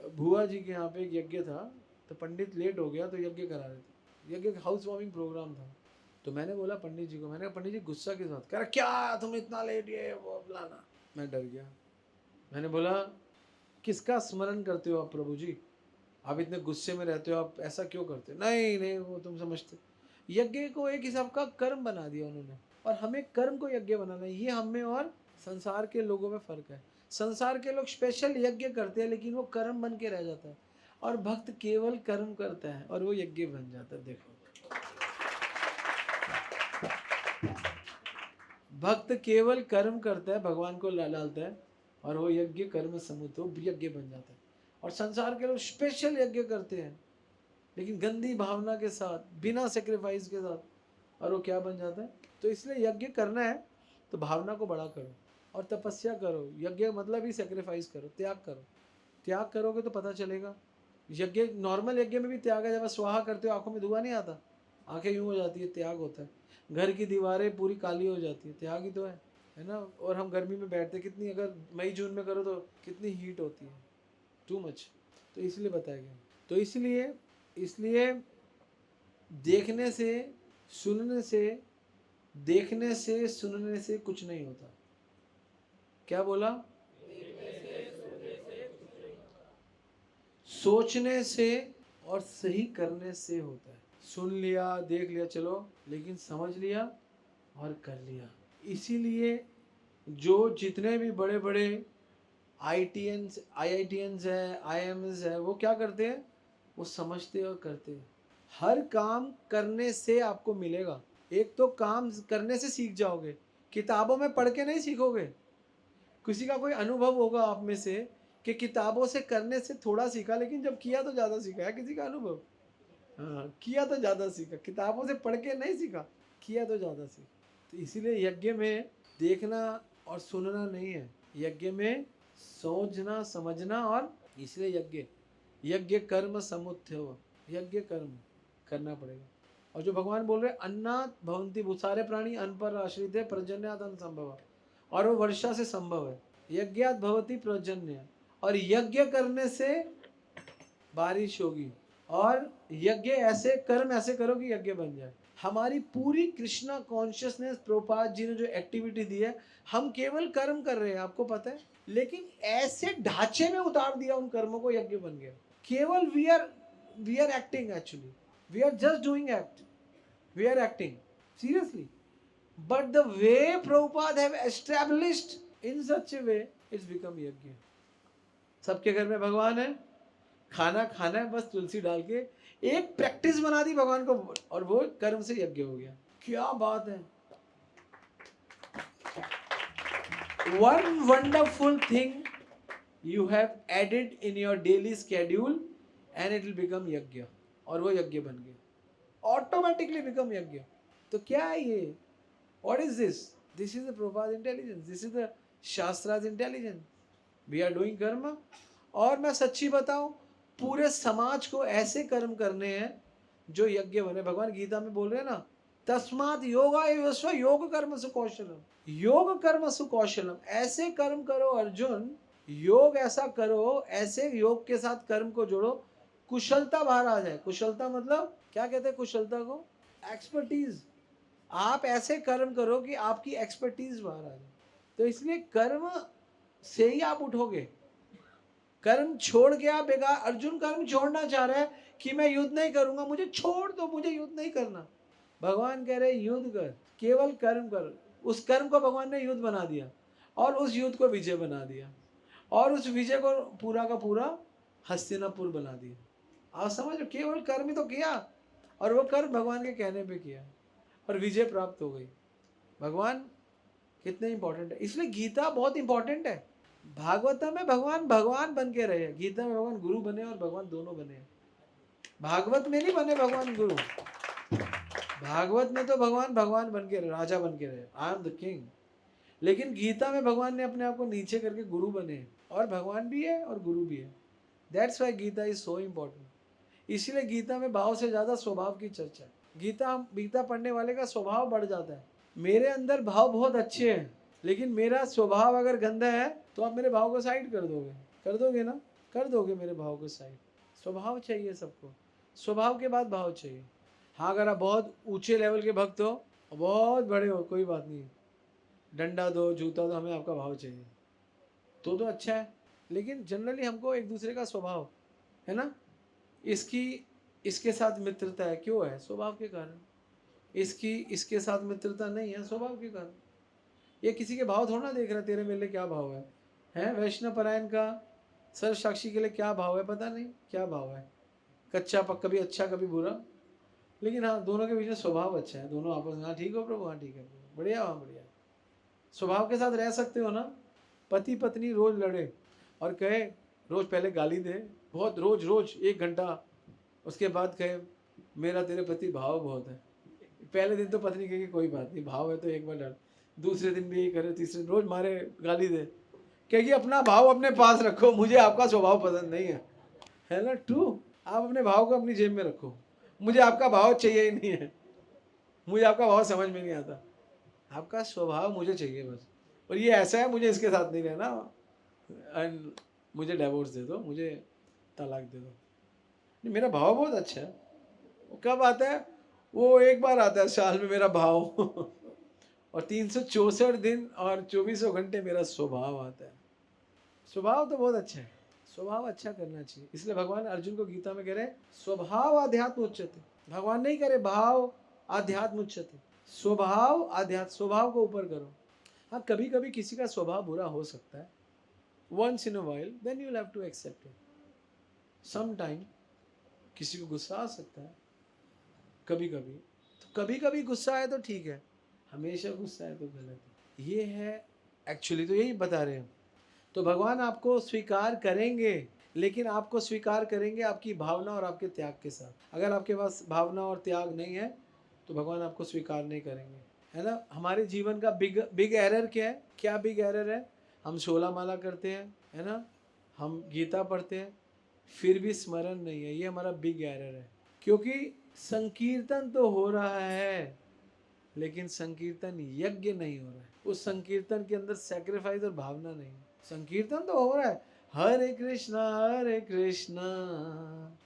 [SPEAKER 1] भुआ जी के यहाँ पे एक यज्ञ था, तो पंडित लेट हो गया तो यज्ञ करा रहे थे। यज्ञ हाउस वार्मिंग प्रोग्राम था। तो मैंने बोला पंडित जी को, मैंने कहा पंडित जी गुस्सा किस बात? कह रहा क्या तुम इतना लेट, ये वो फलाना। मैं डर गया। मैंने बोला किसका स्मरण करते हो आप प्रभु जी? आप इतने गुस्से में रहते हो, आप ऐसा क्यों करते हो? नहीं नहीं, वो तुम समझते। यज्ञ को एक हिसाब का कर्म बना दिया उन्होंने, और हमें कर्म को यज्ञ बनाना है। ये हमें और संसार के लोगों में फर्क है। संसार के लोग स्पेशल यज्ञ करते हैं लेकिन वो कर्म बन के रह जाता है, और भक्त केवल कर्म करता है और वो यज्ञ बन जाता है। देखो, भक्त केवल कर्म करता है, भगवान को लालता है, और वो यज्ञ कर्म समुद्र यज्ञ बन जाता है। और संसार के लोग स्पेशल यज्ञ करते हैं लेकिन गंदी भावना के साथ, बिना सेक्रीफाइस के साथ, और वो क्या बन जाता है? तो इसलिए यज्ञ करना है तो भावना को बड़ा करो और तपस्या करो। यज्ञ मतलब ही सेक्रीफाइस करो, त्याग करो। त्याग करोगे तो पता चलेगा। यज्ञ, नॉर्मल यज्ञ में भी त्याग है। जब आप स्वाहा करते हो आंखों में धुआं नहीं आता, आंखें यूं हो जाती है, त्याग होता है। घर की दीवारें पूरी काली हो जाती है, त्याग ही तो है ना। और हम गर्मी में बैठते, कितनी, अगर मई जून में करो तो कितनी हीट होती है, टू मच। तो इसलिए बताया गया। तो इसलिए देखने से सुनने से कुछ नहीं होता। क्या बोला? सोचने से और सही करने से होता है। सुन लिया, देख लिया, चलो, लेकिन समझ लिया और कर लिया। इसीलिए जो जितने भी बड़े बड़े IITians है, IIMs है, वो क्या करते हैं? वो समझते और करते हैं। हर काम करने से आपको मिलेगा। एक तो काम करने से सीख जाओगे, किताबों में पढ़ के नहीं सीखोगे। किसी का कोई अनुभव होगा आप में से कि किताबों से करने से थोड़ा सीखा, लेकिन जब किया तो ज़्यादा सीखा है। किसी का अनुभव? हाँ, किया तो ज़्यादा सीखा, किताबों से पढ़ के नहीं सीखा, किया तो ज़्यादा सीखा। तो इसीलिए यज्ञ में देखना और सुनना नहीं है, यज्ञ में सोचना समझना। और इसलिए यज्ञ कर्म समुत्थव, यज्ञ कर्म करना पड़ेगा। और जो भगवान बोल रहे अन्नात् भवन्ति भूत, सारे प्राणी अन्न पर आश्रित है, पर्जन्यात् अन्न संभव, और वो वर्षा से संभव है। यज्ञात् भवति पर्जन्य, और यज्ञ करने से बारिश होगी। और यज्ञ ऐसे कर्म ऐसे करो कि यज्ञ बन जाए। हमारी पूरी कृष्णा कॉन्शियसनेस, प्रभुपाद जी ने जो एक्टिविटी दी है, हम केवल कर्म कर रहे हैं, आपको पता है, लेकिन ऐसे ढांचे में उतार दिया उन कर्मों को, यज्ञ बन गया। केवल we are acting, actually we are just doing act, we are acting seriously, but the way Prabhupada have established in such a way, it's become yagya. सबके घर में भगवान है, खाना खाना है, बस तुलसी डाल के एक प्रैक्टिस बना दी भगवान को, और वो कर्म से यज्ञ हो गया। क्या बात है! One wonderful thing you have added in your daily schedule and it will become yagya, और वो यज्ञ बन गया, ऑटोमेटिकली बिकम यज्ञ। तो क्या है ये? What is this? This is the Prabhupada intelligence, this is the shastras intelligence. We are doing karma. और मैं सच्ची बताऊं, पूरे समाज को ऐसे कर्म करने हैं जो यज्ञ बने। भगवान गीता में बोल रहे हैं ना, तस्मात् योगा एवस्व योग कर्म सुकौशलम, योग कर्म सुकौशलम। ऐसे कर्म करो अर्जुन, योग ऐसा करो, ऐसे योग के साथ कर्म को जोड़ो, कुशलता बाहर आ जाए। कुशलता मतलब क्या कहते हैं कुशलता को? एक्सपर्टीज। आप ऐसे कर्म करो कि आपकी एक्सपर्टीज बाहर आ जाए। तो इसलिए कर्म से ही आप उठोगे। कर्म छोड़ के आप बेकार, अर्जुन कर्म छोड़ना चाह रहा है कि मैं युद्ध नहीं करूंगा, मुझे छोड़ दो, मुझे युद्ध नहीं करना। भगवान कह रहे युद्ध कर, केवल कर्म कर। उस कर्म को भगवान ने युद्ध बना दिया, और उस युद्ध को विजय बना दिया, और उस विजय को पूरा का पूरा हस्तिनापुर बना दिया। आप समझ, केवल कर्म ही तो किया, और वो कर्म भगवान के कहने पे किया, और विजय प्राप्त हो गई। भगवान कितने इंपॉर्टेंट है। इसलिए गीता बहुत इंपॉर्टेंट है। भागवतम में भगवान बन के रहे, गीता में भगवान गुरु बने और भगवान दोनों बने। भागवत में नहीं बने भगवान गुरु, भागवत में तो भगवान बन के रहे, राजा बन के रहे, आई एम द किंग। लेकिन गीता में भगवान ने अपने आप को नीचे करके गुरु बने, और भगवान भी है और गुरु भी है। That's why Gita is so important. इसीलिए गीता में भाव से ज्यादा स्वभाव की चर्चा है। गीता पढ़ने वाले का स्वभाव बढ़ जाता है। मेरे अंदर भाव बहुत अच्छे हैं, लेकिन मेरा स्वभाव अगर गंदा है तो आप मेरे भाव को साइड कर दोगे ना। कर दोगे मेरे भाव को साइड। स्वभाव चाहिए सबको, स्वभाव के बाद भाव चाहिए। हाँ, अगर आप बहुत ऊंचे लेवल के भक्त हो, बहुत बड़े हो, कोई बात नहीं, डंडा दो, जूता दो, हमें आपका भाव चाहिए तो अच्छा है। लेकिन जनरली हमको एक दूसरे का स्वभाव है ना, इसके साथ मित्रता है, क्यों है? स्वभाव के कारण। इसके साथ मित्रता नहीं है, स्वभाव के कारण। ये किसी के भाव थोड़ा ना देख रहा, तेरे मेरे लिए क्या भाव है? वैष्णव परायण का सर्व साक्षी के लिए क्या भाव है? पता नहीं क्या भाव है, कच्चा पक्का, कभी अच्छा कभी बुरा। लेकिन हाँ, दोनों के बीच में स्वभाव अच्छा है, दोनों आपस में, हाँ ठीक हो प्रभु, हाँ ठीक है प्रभु, बढ़िया, हाँ बढ़िया। स्वभाव के साथ रह सकते हो ना। पति पत्नी रोज लड़े और कहे, रोज पहले गाली दे, बहुत रोज रोज 1 घंटा, उसके बाद कहे मेरा तेरे प्रति भाव बहुत है। पहले दिन तो पत्नी कहेगी कोई बात नहीं, भाव है तो एक बार लड़, दूसरे दिन भी यही करे, तीसरे दिन रोज मारे, गाली दे, कहेगी अपना भाव अपने पास रखो, मुझे आपका स्वभाव पसंद नहीं है ना? ट्रू। आप अपने भाव को अपनी जेब में रखो, मुझे आपका भाव चाहिए ही नहीं है, मुझे आपका भाव समझ में नहीं आता, आपका स्वभाव मुझे चाहिए बस। और ये ऐसा है, मुझे इसके साथ नहीं रहना, एंड मुझे डिवोर्स दे दो, मुझे तलाक दे दो। मेरा भाव बहुत अच्छा है। वो कब आता है? वो एक बार आता है साल में मेरा भाव और 364 दिन और 24 घंटे मेरा स्वभाव आता है। स्वभाव तो बहुत अच्छा है, स्वभाव अच्छा करना चाहिए। इसलिए भगवान अर्जुन को गीता में कह रहे हैं स्वभाव आध्यात्म उच्चते। भगवान नहीं करे भाव आध्यात्म उच्चते, स्वभाव आध्यात्म, स्वभाव को ऊपर करो। हाँ, कभी कभी किसी का स्वभाव बुरा हो सकता है, once in a while, then you'll have to accept it. Sometime किसी को गुस्सा आ सकता है, कभी कभी, तो कभी कभी गुस्सा आए तो ठीक है, हमेशा गुस्सा आए तो गलत है। ये है एक्चुअली, तो यही बता रहे हैं। तो भगवान आपको स्वीकार करेंगे, लेकिन आपको स्वीकार करेंगे आपकी भावना और आपके त्याग के साथ। अगर आपके पास भावना और त्याग नहीं है तो भगवान आपको स्वीकार नहीं करेंगे, है ना? हमारे जीवन का बिग एरर क्या है? क्या बिग एरर है? हम 16 माला करते हैं, है ना, हम गीता पढ़ते हैं, फिर भी स्मरण नहीं है, ये हमारा बिग एरर है। क्योंकि संकीर्तन तो हो रहा है, लेकिन संकीर्तन यज्ञ नहीं हो रहा है। उस संकीर्तन के अंदर सैक्रिफाइस और भावना नहीं है। संकीर्तन तो हो रहा है, हरे कृष्णा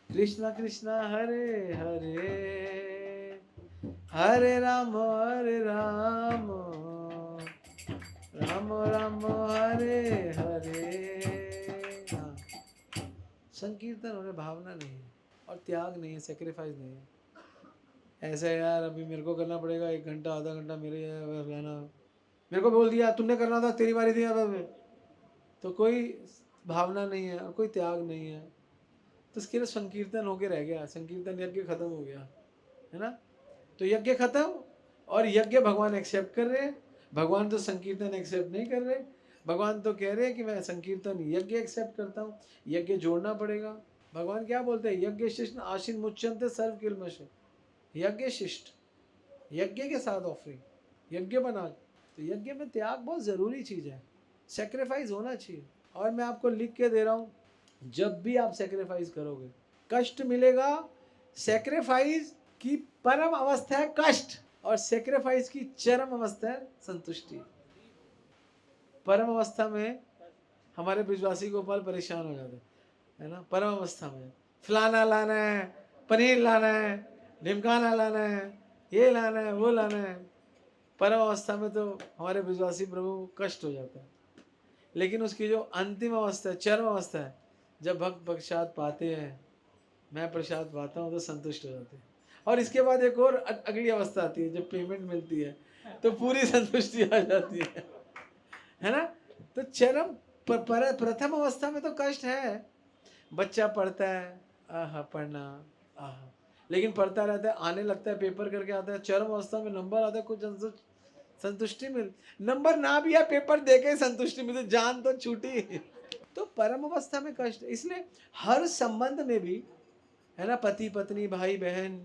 [SPEAKER 1] कृष्णा कृष्णा हरे हरे, हरे राम राम राम हरे हरे। हाँ, संकीर्तन हो रहा, भावना नहीं है और त्याग नहीं है, सेक्रीफाइस नहीं है। ऐसे यार अभी मेरे को करना पड़ेगा 1 घंटा आधा घंटा, मेरे रहना, मेरे को बोल दिया तुमने करना था, तेरी बारी थी, तो कोई भावना नहीं है और कोई त्याग नहीं है, तो इसके लिए संकीर्तन होके रह गया, संकीर्तन यज्ञ खत्म हो गया, है ना? तो यज्ञ खत्म, और यज्ञ भगवान एक्सेप्ट कर रहे हैं। भगवान तो संकीर्तन एक्सेप्ट नहीं कर रहे, भगवान तो कह रहे हैं कि मैं संकीर्तन यज्ञ एक्सेप्ट करता हूँ, यज्ञ जोड़ना पड़ेगा। भगवान क्या बोलते हैं? यज्ञ शिष्ट आशीन मुच्यंते सर्व किलमश। यज्ञ शिष्ट, यज्ञ के साथ ऑफरिंग, यज्ञ बना, तो यज्ञ में त्याग बहुत ज़रूरी चीज़ है, सेक्रीफाइस होना चाहिए। और मैं आपको लिख के दे रहा हूँ, जब भी आप सेक्रीफाइस करोगे कष्ट मिलेगा। सेक्रीफाइस की परम अवस्था है कष्ट, और सेक्रीफाइस की चरम अवस्था है संतुष्टि। परम अवस्था में हमारे विश्वासी गोपाल परेशान हो जाते है ना, परम अवस्था में फलाना लाना है, पनीर लाना है, ढिमकाना लाना है, ये लाना है, वो लाना है। परम अवस्था में तो हमारे विश्वासी प्रभु कष्ट हो जाता है। लेकिन उसकी जो अंतिम अवस्था है, चरम अवस्था है, जब भक्त प्रसाद पाते हैं, मैं प्रसाद पाता हूँ, तो संतुष्ट हो जाते हैं। और इसके बाद एक और अगली अवस्था आती है, जब पेमेंट मिलती है तो पूरी संतुष्टि आ जाती है ना? तो चरम प्रथम अवस्था में तो कष्ट है। बच्चा पढ़ता है, आहा पढ़ना, आहा, लेकिन पढ़ता रहता है, आने लगता है, पेपर करके आता है, चरम अवस्था में नंबर आता है, कुछ संतुष्टि मिल, नंबर ना भी है, पेपर देके संतुष्टि मिलती, जान तो छूटी। तो परम अवस्था में कष्ट, इसलिए हर संबंध में भी, है ना, पति पत्नी भाई बहन,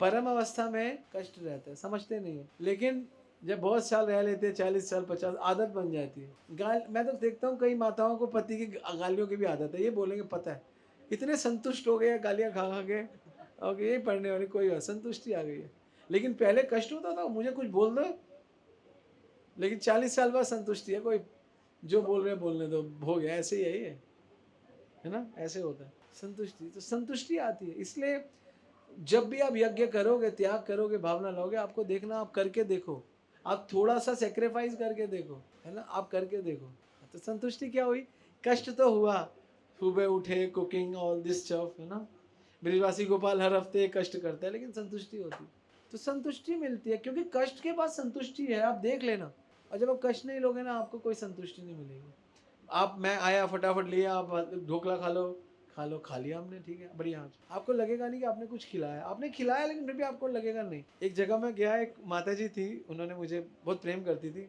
[SPEAKER 1] परम अवस्था में कष्ट रहता है, समझते नहीं है। लेकिन जब बहुत साल रह लेते हैं, 40 साल 50, आदत बन जाती है। मैं तो देखता हूँ कई माताओं को पति की गालियों की भी आदत है। ये बोलेंगे पता है, इतने संतुष्ट हो गए गालियाँ खा खा के, और यही पढ़ने वाली कोई संतुष्टि आ गई है। लेकिन पहले कष्ट होता था, मुझे कुछ बोल दो, लेकिन 40 साल बाद संतुष्टि है, कोई जो बोल रहे हैं बोलने दो, हो गया, ऐसे ही है। है ना, ऐसे होता है संतुष्टि। तो संतुष्टि आती है, इसलिए जब भी आप यज्ञ करोगे, त्याग करोगे, भावना लाओगे, आपको देखना, आप करके देखो, आप थोड़ा सा सेक्रीफाइस करके देखो, है ना, आप करके देखो, तो संतुष्टि क्या हुई? कष्ट तो हुआ, सुबह उठे, कुकिंग, ऑल दिस स्टफ, है ना। ब्रिजवासी गोपाल हर हफ्ते कष्ट करता है, लेकिन संतुष्टि होती, तो संतुष्टि मिलती है, क्योंकि कष्ट के बाद संतुष्टि है, आप देख लेना। और जब आप कष्ट नहीं लोगे ना, आपको कोई संतुष्टि नहीं मिलेगी। आप, मैं आया, फटाफट लिया, आप ढोकला खा लो, खा लिया हमने, ठीक है, बढ़िया, आपको लगेगा नहीं कि आपने कुछ खिलाया, आपने खिलाया, लेकिन फिर भी आपको लगेगा नहीं। एक जगह में गया, एक माता जी थी, उन्होंने मुझे बहुत प्रेम करती थी,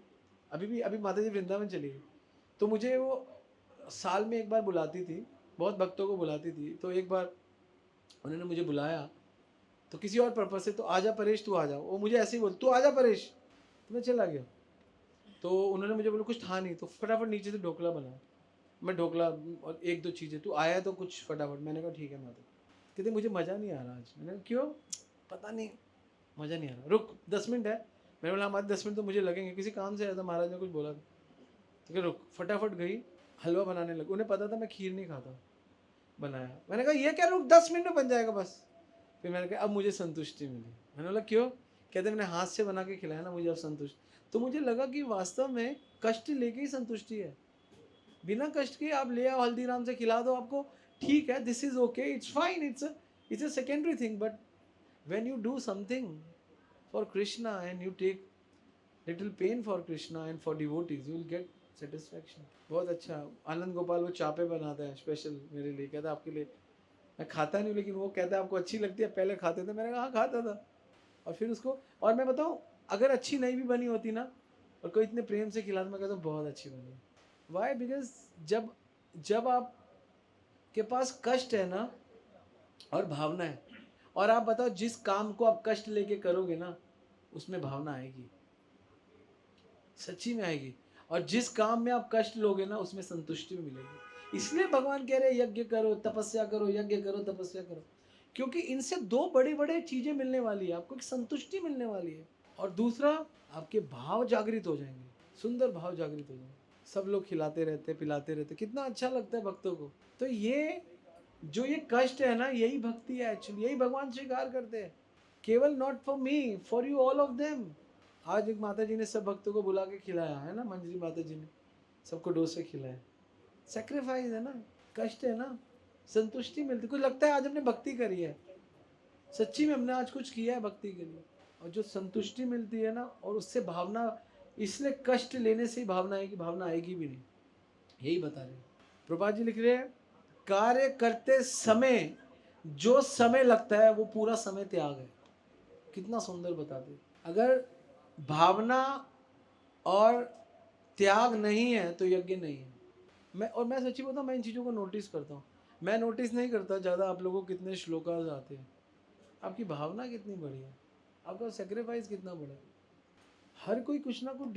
[SPEAKER 1] अभी माता जी वृंदावन चली गई, तो मुझे वो साल में एक बार बुलाती थी, बहुत भक्तों को बुलाती थी, तो एक बार उन्होंने मुझे बुलाया, तो किसी और पर्पज से, तो आजा परेश, तू आ जा, वो मुझे ऐसे ही बोल, तू आजा परेश, तो मैं चला गया। तो उन्होंने मुझे बोला कुछ था नहीं, तो फटाफट नीचे से ढोकला बना, मैं ढोकला और एक दो चीज़ें, तू आया तो कुछ फटाफट, मैंने कहा ठीक है माता। कहते मुझे मज़ा नहीं आ रहा आज, मैंने कहा क्यों? पता नहीं, मज़ा नहीं आ रहा, रुक 10 मिनट है। मैंने बोला हमारे 10 मिनट तो मुझे लगेंगे, किसी काम से आया था, महाराज ने कुछ बोला था, तो क्या रुक, फटाफट गई, हलवा बनाने लगी, उन्हें पता था मैं खीर नहीं खाता, बनाया, मैंने कहा ये क्या, रुक 10 मिनट में बन जाएगा बस। फिर मैंने कहा अब मुझे संतुष्टि मिली, मैंने बोला क्यों? कहते मैंने हाथ से बना के खिलाया ना, मुझे अब संतुष्ट। तो मुझे लगा कि वास्तव में कष्ट लेके ही संतुष्टि है, बिना कष्ट के आप ले आओ, हल्दीराम से खिला दो आपको, ठीक है, this is okay, it's fine, it's a secondary thing, but when you do something for Krishna and you take little pain for Krishna and for devotees, you will get satisfaction. बहुत अच्छा, आनंद गोपाल वो चापे बनाता है स्पेशल मेरे लिए, कहता है आपके लिए, मैं खाता नहीं, लेकिन वो कहता है आपको अच्छी लगती है, पहले खाते थे, मैंने कहा हाँ खाता था, और फिर उसको, और मैं बताऊँ, अगर अच्छी नहीं भी बनी होती ना, और कोई इतने प्रेम से खिलाता, मैं कहता हूँ बहुत अच्छी बनी है। वाई? बिकॉज जब जब आप के पास कष्ट है ना और भावना है, और आप बताओ जिस काम को आप कष्ट लेके करोगे ना, उसमें भावना आएगी, सच्ची में आएगी, और जिस काम में आप कष्ट लोगे ना, उसमें संतुष्टि मिलेगी। इसलिए भगवान कह रहे हैं यज्ञ करो, तपस्या करो, यज्ञ करो, तपस्या करो, क्योंकि इनसे दो बड़ी बड़ी चीजें मिलने वाली है, आपको एक संतुष्टि मिलने वाली है, और दूसरा आपके भाव जागृत हो जाएंगे, सुंदर भाव जागृत हो जाएंगे। सब लोग खिलाते रहते, पिलाते रहते, कितना अच्छा लगता है भक्तों को। तो ये जो ये कष्ट है ना, यही भक्ति है एक्चुअली, यही भगवान स्वीकार करते हैं, केवल not for me, for you all of them. आज एक माता जी ने सब भक्तों को बुला के खिलाया है ना, मंजरी माता जी ने सबको डोसे खिलाए, सेक्रीफाइस है ना, कष्ट है ना, संतुष्टि मिलती, कुछ लगता है आज हमने भक्ति करी है, सच्ची में हमने आज कुछ किया है भक्ति के लिए, और जो संतुष्टि मिलती है ना, और उससे भावना, इसलिए कष्ट लेने से ही भावना आएगी, भावना आएगी भी नहीं, यही बता रहे हैं प्रभुपाद जी। लिख रहे हैं कार्य करते समय जो समय लगता है वो पूरा समय त्याग है, कितना सुंदर बताते। अगर भावना और त्याग नहीं है तो यज्ञ नहीं है। मैं सच्ची बताऊँ, मैं इन चीज़ों को नोटिस करता हूँ, मैं नोटिस नहीं करता ज़्यादा आप लोगों को कितने श्लोकास आते हैं, आपकी भावना कितनी बड़ी है, आपका सेक्रीफाइस कितना बड़ा है, हर कोई कुछ ना कुछ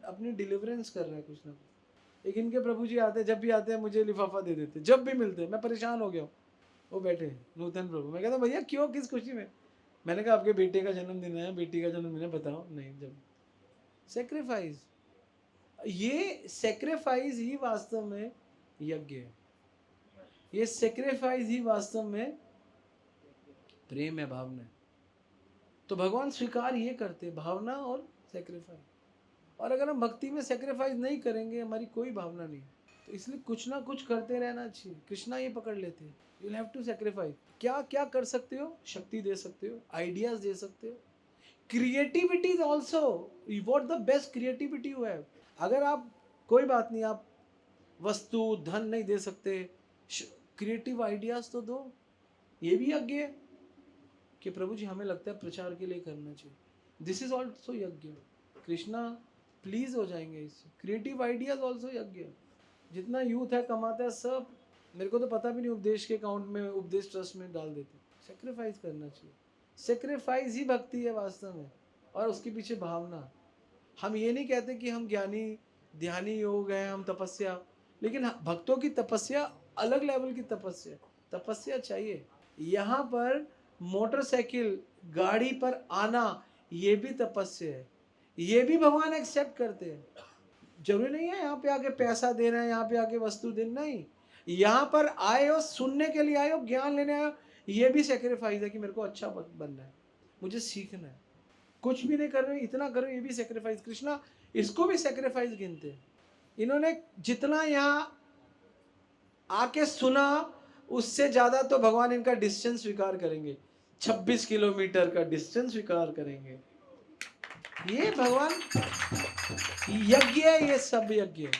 [SPEAKER 1] अपनी डिलीवरेंस कर रहा है, कुछ ना कुछ। एक इनके प्रभु जी आते हैं, जब भी आते हैं मुझे लिफाफा दे देते, जब भी मिलते हैं, मैं परेशान हो गया हूँ। वो बैठे नूतन प्रभु, मैं कहता हूँ भैया क्यों, किस खुशी में? मैंने कहा आपके बेटे का जन्मदिन है, बेटी का जन्मदिन है, बताओ। नहीं, जब सेक्रीफाइस, ये सेक्रीफाइस ही वास्तव में यज्ञ है, ये सेक्रीफाइस ही वास्तव में प्रेम है, भावना है। तो भगवान स्वीकार ये करते, भावना और सेक्रीफाइस। और अगर हम भक्ति में सेक्रीफाइस नहीं करेंगे, हमारी कोई भावना नहीं, तो इसलिए कुछ ना कुछ करते रहना चाहिए। कृष्णा ये पकड़ लेते हैं, यू हैव टू सेक्रीफाइस। क्या क्या कर सकते हो? शक्ति दे सकते हो, आइडियाज दे सकते हो, creativity is also what the best creativity you have. अगर आप, कोई बात नहीं, आप वस्तु धन नहीं दे सकते, क्रिएटिव आइडियाज तो दो, ये भी यज्ञ है कि प्रभु जी हमें लगता है प्रचार के लिए करना चाहिए, दिस इज ऑल्सो यज्ञ। कृष्णा प्लीज हो जाएंगे इससे, क्रिएटिव आइडियाज ऑल्सो यज्ञ। जितना यूथ है कमाता है सब, मेरे को तो पता भी नहीं, उपदेश के अकाउंट में, उपदेश ट्रस्ट में डाल देते। सेक्रीफाइस करना चाहिए, सेक्रीफाइस ही भक्ति है वास्तव में, और उसके पीछे भावना। हम ये नहीं कहते कि हम ज्ञानी ध्यानी योग है, हम तपस्या, लेकिन भक्तों की तपस्या अलग लेवल की तपस्या, तपस्या चाहिए। यहाँ पर मोटरसाइकिल गाड़ी पर आना, ये भी तपस्या है, ये भी भगवान एक्सेप्ट करते हैं। जरूरी नहीं है यहाँ पे आके पैसा देना है, यहाँ पे आके वस्तु देना, नहीं, यहाँ पर आए हो, सुनने के लिए आए हो, ज्ञान लेने आए हो, ये भी सेक्रीफाइस है कि मेरे को अच्छा बनना है, मुझे सीखना है। कुछ भी नहीं कर रहे हो, इतना कर रहे हो, ये भी सेक्रीफाइस। कृष्णा इसको भी सेक्रीफाइस गिनते हैं। इन्होंने जितना यहाँ आके सुना, उससे ज्यादा तो भगवान इनका डिस्टेंस स्वीकार करेंगे। 26 किलोमीटर का डिस्टेंस स्वीकार करेंगे। ये भगवान यज्ञ है, ये सब यज्ञ है।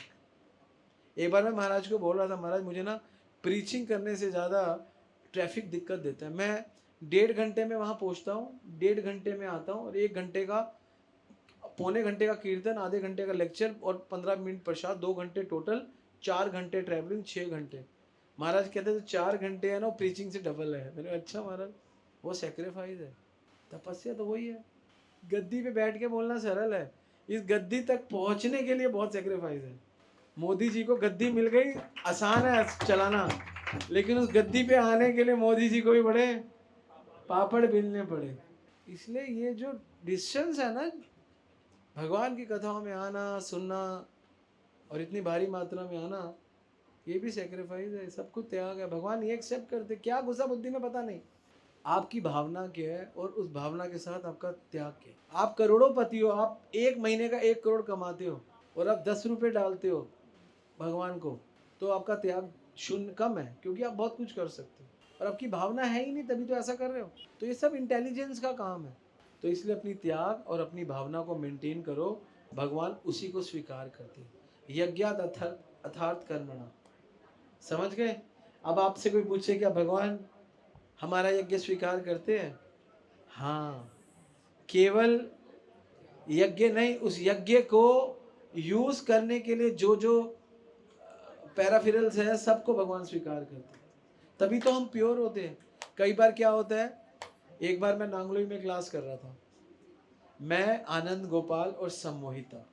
[SPEAKER 1] एक बार मैं महाराज को बोल रहा था, महाराज मुझे ना प्रीचिंग करने से ज़्यादा ट्रैफिक दिक्कत देता है। मैं 1.5 घंटे में वहाँ पहुँचता हूँ, 1.5 घंटे में आता हूँ, और 1 घंटे का, पौने घंटे का कीर्तन, आधे घंटे का लेक्चर और 15 मिनट प्रसाद, 2 घंटे टोटल, 4 घंटे ट्रैवलिंग, 6 घंटे। महाराज कहते तो 4 घंटे है ना, प्रीचिंग से डबल है। मैंने अच्छा महाराज, वो सेक्रीफाइस है। तपस्या तो वही है। गद्दी पे बैठ के बोलना सरल है, इस गद्दी तक पहुंचने के लिए बहुत सेक्रीफाइस है। मोदी जी को गद्दी मिल गई, आसान है चलाना, लेकिन उस गद्दी पे आने के लिए मोदी जी को भी बड़े पापड़ बेलने पड़े। इसलिए ये जो डिस्टेंस है ना, भगवान की कथाओं में आना, सुनना और इतनी भारी मात्रा में आना, ये भी सेक्रीफाइस है, सब कुछ त्याग है। भगवान ये एक्सेप्ट करते, क्या गुस्सा बुद्धि में पता नहीं, आपकी भावना क्या है और उस भावना के साथ आपका त्याग क्या है। आप करोड़ोंपति हो, आप 1 महीने का 1 करोड़ कमाते हो और आप 10 रुपये डालते हो भगवान को, तो आपका त्याग शून्य कम है, क्योंकि आप बहुत कुछ कर सकते हो और आपकी भावना है ही नहीं, तभी तो ऐसा कर रहे हो। तो ये सब इंटेलिजेंस का काम है। तो इसलिए अपनी त्याग और अपनी भावना को मेंटेन करो, भगवान उसी को स्वीकार करते हैं। यज्ञात अर्थात कर्मणा। समझ गए? अब आपसे कोई पूछे क्या भगवान हमारा यज्ञ स्वीकार करते हैं? हाँ, केवल यज्ञ नहीं, उस यज्ञ को यूज करने के लिए जो जो पैराफिरल्स है, सबको भगवान स्वीकार करते हैं। तभी तो हम प्योर होते हैं। कई बार क्या होता है, एक बार मैं नांगलोई में क्लास कर रहा था, मैं, आनंद गोपाल और सम्मोहिता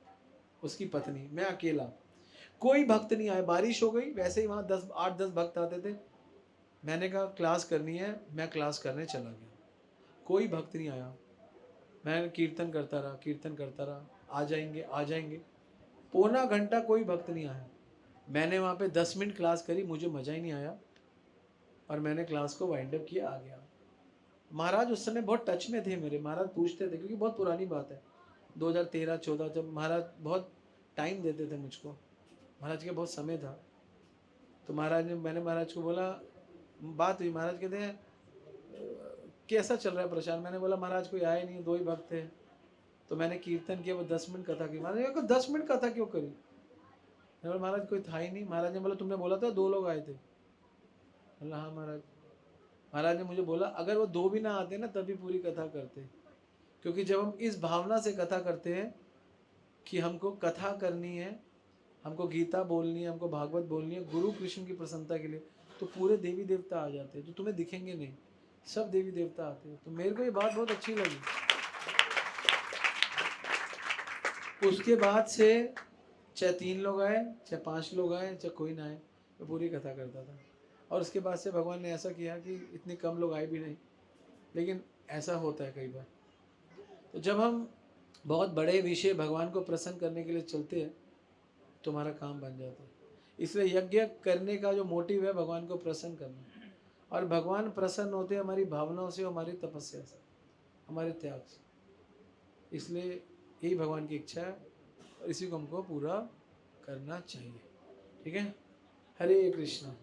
[SPEAKER 1] उसकी पत्नी, मैं अकेला, कोई भक्त नहीं आया। बारिश हो गई, वैसे ही वहाँ 8-10 भक्त आते थे। मैंने कहा क्लास करनी है, मैं क्लास करने चला गया, कोई भक्त नहीं आया। मैं कीर्तन करता रहा, आ जाएंगे आ जाएंगे, पौना घंटा कोई भक्त नहीं आया। मैंने वहाँ पे 10 मिनट क्लास करी, मुझे मज़ा ही नहीं आया और मैंने क्लास को वाइंड अप किया, आ गया। महाराज उस समय बहुत टच में थे मेरे, महाराज पूछते थे, क्योंकि बहुत पुरानी बात है, 2013-14, जब महाराज बहुत टाइम देते थे मुझको, महाराज के बहुत समय था। तो मैंने महाराज को बोला, बात हुई, महाराज कहते हैं कैसा चल रहा है प्रचार? मैंने बोला महाराज कोई आए नहीं, 2 ही भक्त थे। तो मैंने कीर्तन किया, वो 10 मिनट कथा की। महाराज ने कहा 10 मिनट कथा क्यों करी? मैंने बोला महाराज कोई था ही नहीं। महाराज ने बोला तुमने बोला था 2 लोग आए थे। बोला हाँ महाराज। महाराज ने मुझे बोला अगर वो 2 भी ना आते ना तभी पूरी कथा करते, क्योंकि जब हम इस भावना से कथा करते हैं कि हमको कथा करनी है, हमको गीता बोलनी है, हमको भागवत बोलनी है गुरु कृष्ण की प्रसन्नता के लिए, तो पूरे देवी देवता आ जाते हैं, जो तुम्हें दिखेंगे नहीं, सब देवी देवता आते हैं। तो मेरे को ये बात बहुत अच्छी लगी। उसके बाद से चाहे 3 लोग आए, चाहे 5 लोग आए, चाहे कोई ना आए, मैं पूरी कथा करता था। और उसके बाद से भगवान ने ऐसा किया कि इतने कम लोग आए भी नहीं, लेकिन ऐसा होता है कई बार। तो जब हम बहुत बड़े विषय भगवान को प्रसन्न करने के लिए चलते हैं, तुम्हारा काम बन जाता है। इसलिए यज्ञ करने का जो मोटिव है भगवान को प्रसन्न करना, और भगवान प्रसन्न होते हैं हमारी भावनाओं से, हमारी तपस्या से, हमारे त्याग से। इसलिए यही भगवान की इच्छा है और इसी को हमको पूरा करना चाहिए। ठीक है, हरे कृष्णा।